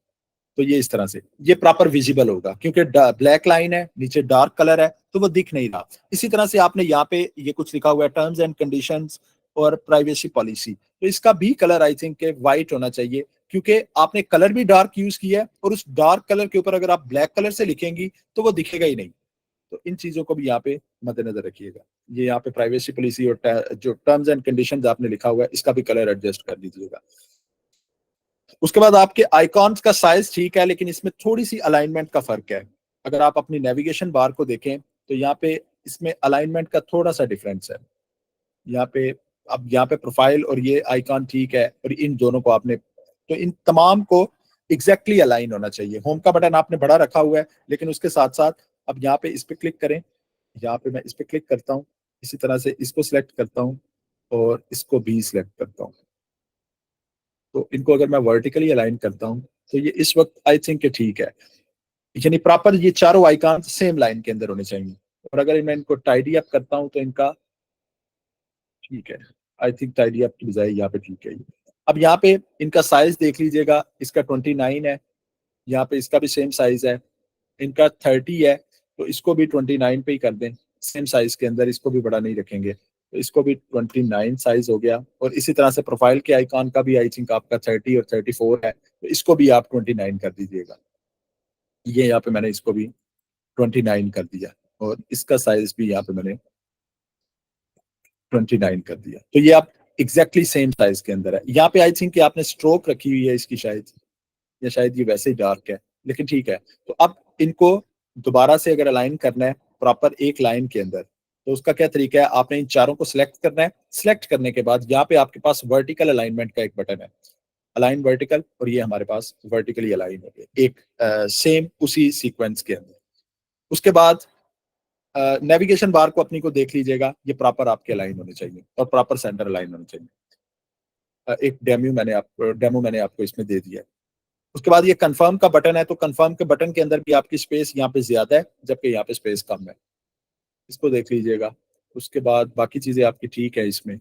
तो ये इस तरह से ये प्रॉपर विजिबल होगा, क्योंकि ब्लैक लाइन है, नीचे डार्क कलर है तो वो दिख नहीं रहा। इसी तरह से आपने यहाँ पे ये कुछ लिखा हुआ है टर्म्स एंड कंडीशंस और प्राइवेसी पॉलिसी, तो इसका भी कलर आई थिंक व्हाइट होना चाहिए, क्योंकि आपने कलर भी डार्क यूज किया है और उस डार्क कलर के ऊपर अगर आप ब्लैक कलर से लिखेंगी तो वो दिखेगा ही नहीं। तो इन चीजों को भी यहाँ पे मद्देनजर रखिएगा। ये यहाँ पे प्राइवेसी पॉलिसी और जो टर्म्स एंड कंडीशंस आपने लिखा हुआ है इसका भी कलर एडजस्ट कर दीजिएगा। उसके बाद आपके आइकॉन्स का साइज ठीक है, लेकिन इसमें थोड़ी सी अलाइनमेंट का फर्क है। अगर आप अपनी नेविगेशन बार को देखें तो यहाँ पे इसमें अलाइनमेंट का थोड़ा सा डिफरेंस है। यहाँ पे अब यहाँ पे प्रोफाइल और ये आइकॉन ठीक है, और इन दोनों को आपने, तो इन तमाम को एग्जैक्टली अलाइन होना चाहिए। होम का बटन आपने बड़ा रखा हुआ है, लेकिन उसके साथ साथ अब यहाँ पे इस पे क्लिक करें, यहाँ पे मैं इस पे क्लिक करता हूँ, इसी तरह से इसको सिलेक्ट करता हूँ और इसको भी सिलेक्ट करता हूँ। तो इनको अगर मैं वर्टिकली अलाइन करता हूँ तो ये इस वक्त आई थिंक ठीक है, यानी प्रॉपर ये चारों आइकॉन सेम लाइन के अंदर होने चाहिए। और अगर मैं इनको टाइडी अप करता हूँ तो इनका ठीक है, आई थिंक टाइडी अप की बजाय यहाँ पे ठीक है। अब यहाँ पे इनका साइज देख लीजिएगा, इसका 29 है, यहाँ पे इसका भी सेम साइज है, इनका 30 है, तो इसको भी 29 पे ही कर दें, सेम साइज के अंदर, इसको भी बड़ा नहीं रखेंगे, तो इसको भी 29 साइज हो गया। और इसी तरह से प्रोफाइल के आइकॉन का भी आई थिंक आपका 30 और 34 है, तो इसको भी आप 29 कर दीजिएगा। ये यहाँ पे मैंने इसको भी 29 कर दिया और इसका साइज भी यहाँ पे मैंने 29 कर दिया। तो ये आप एग्जैक्टली सेम साइज के अंदर है। यहाँ पे आई थिंक आपने स्ट्रोक रखी हुई है इसकी शायद, या शायद ये वैसे ही डार्क है, लेकिन ठीक है। तो अब इनको दोबारा से अगर अलाइन करना है प्रॉपर एक लाइन के अंदर, तो उसका क्या तरीका है, आपने इन चारों को सिलेक्ट करना है। सिलेक्ट करने के बाद यहाँ पे आपके पास वर्टिकल अलाइनमेंट का एक बटन है, अलाइन वर्टिकल, और ये हमारे पास वर्टिकली अलाइन हो गया एक सेम उसी सीक्वेंस के अंदर। उसके बाद नेविगेशन बार को अपनी को देख लीजिएगा, ये प्रॉपर आपके अलाइन होने चाहिए और प्रॉपर सेंटर अलाइन होने चाहिए। एक डेमो मैंने आपको इसमें दे दिया है। उसके बाद ये कंफर्म का बटन है, तो कंफर्म के बटन के अंदर भी आपकी स्पेस यहाँ पे ज्यादा है, जबकि यहाँ पे स्पेस कम है, इसको देख लीजिएगा। उसके बाद बाकी चीजें आपकी ठीक है। इसमें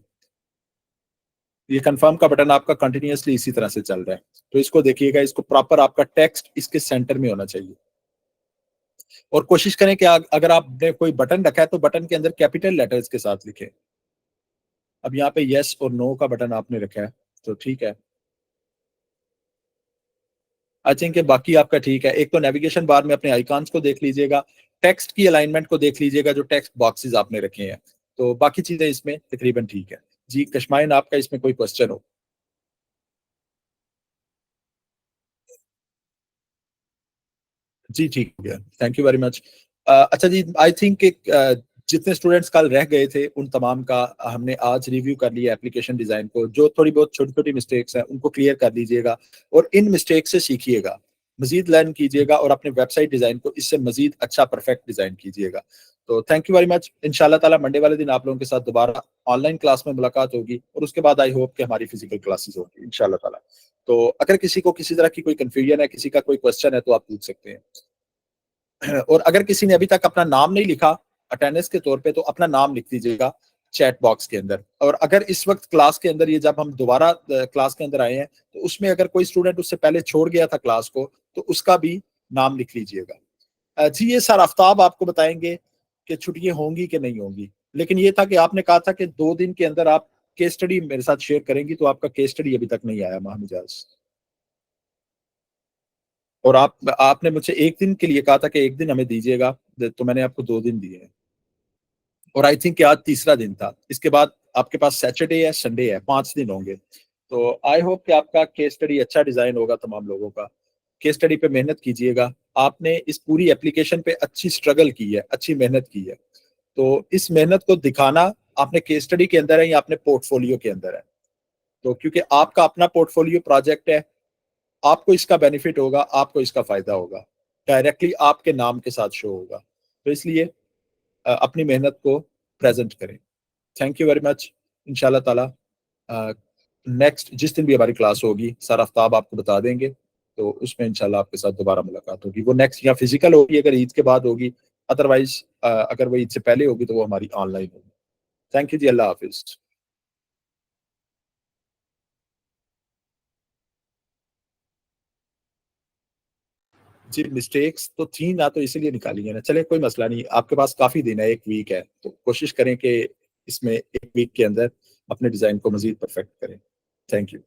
ये कंफर्म का बटन आपका कंटिन्यूअसली इसी तरह से चल रहा है, तो इसको देखिएगा, इसको प्रॉपर आपका टेक्स्ट इसके सेंटर में होना चाहिए। और कोशिश करें कि अगर आपने कोई बटन रखा है तो बटन के अंदर कैपिटल लेटर्स के साथ लिखें। अब यहाँ पे यस और नो का बटन आपने रखा है तो ठीक है, आई थिंक बाकी आपका ठीक है। एक तो नेविगेशन बार में अपने आइकॉन्स को देख लीजिएगा, टेक्स्ट की अलाइनमेंट को देख लीजिएगा, जो टेक्स्ट बॉक्सेस आपने रखे हैं, तो बाकी चीजें इसमें तकरीबन ठीक है। जी कशमाइन, आपका इसमें कोई क्वेश्चन हो? जी ठीक हो गया, थैंक यू वेरी मच। अच्छा जी, आई थिंक जितने स्टूडेंट्स कल रह गए थे उन तमाम का हमने आज रिव्यू कर लिया एप्लीकेशन डिजाइन को। जो थोड़ी बहुत छोटी छोटी मिस्टेक्स हैं उनको क्लियर कर लीजिएगा और इन मिस्टेक से सीखिएगा, मजीद लर्न कीजिएगा और अपने वेबसाइट डिजाइन को इससे मजीद अच्छा परफेक्ट डिजाइन कीजिएगा। तो थैंक यू वेरी मच। इंशाल्लाह ताला मंडे वाले दिन आप लोगों के साथ दोबारा ऑनलाइन क्लास में मुलाकात होगी और उसके बाद आई होप कि हमारी फिजिकल क्लासेस होगी इंशाल्लाह ताला। तो अगर किसी को किसी तरह की कोई कंफ्यूजन है, किसी का कोई क्वेश्चन है, तो आप पूछ सकते हैं। और अगर किसी ने अभी तक अपना नाम नहीं लिखा अटेंडेंस के तौर पे, तो अपना नाम लिख दीजिएगा चैट बॉक्स के अंदर। और अगर इस वक्त क्लास के अंदर, ये जब हम दोबारा क्लास के अंदर आए हैं, तो उसमें अगर कोई स्टूडेंट उससे पहले छोड़ गया था क्लास को, तो उसका भी नाम लिख लीजिएगा। जी ये सर आफ्ताब आपको बताएंगे कि छुट्टियां होंगी कि नहीं होंगी, लेकिन ये था कि आपने कहा था कि 2 दिन के अंदर आप केस स्टडी मेरे साथ शेयर करेंगी, तो आपका केस स्टडी अभी तक नहीं आया महामिजाज। और आपने मुझसे 1 दिन के लिए कहा था कि 1 दिन हमें दीजिएगा, तो मैंने आपको 2 दिन दिए हैं। और आई थिंक आज तीसरा दिन था। इसके बाद आपके पास सैटरडे है, संडे है, 5 दिन होंगे। तो आई होप कि आपका केस स्टडी अच्छा डिजाइन होगा तमाम लोगों का। केस स्टडी पे मेहनत कीजिएगा। आपने इस पूरी एप्लीकेशन पे अच्छी स्ट्रगल की है, अच्छी मेहनत की है। तो इस मेहनत को दिखाना आपने केस स्टडी के अंदर है या अपने पोर्टफोलियो के अंदर है। तो क्योंकि आपका अपना पोर्टफोलियो प्रोजेक्ट है, आपको इसका बेनिफिट होगा, आपको इसका फायदा होगा, डायरेक्टली आपके नाम के साथ शो होगा। तो इसलिए अपनी मेहनत को प्रेजेंट करें। Thank you very much. इंशाल्लाह ताला नेक्स्ट जिस दिन भी हमारी क्लास होगी सर आफ्ताब आपको बता देंगे, तो उसमें इंशाल्लाह आपके साथ दोबारा मुलाकात होगी। वो नेक्स्ट या फिजिकल होगी अगर ईद के बाद होगी, अदरवाइज अगर वो ईद से पहले होगी तो वो हमारी ऑनलाइन होगी। थैंक यू जी, अल्लाह हाफिज। जी मिस्टेक्स तो थी ना, तो इसीलिए निकाली है ना। चले कोई मसला नहीं, आपके पास काफी दिन है, 1 वीक है, तो कोशिश करें कि इसमें 1 वीक के अंदर अपने डिजाइन को मजीद परफेक्ट करें। Thank you.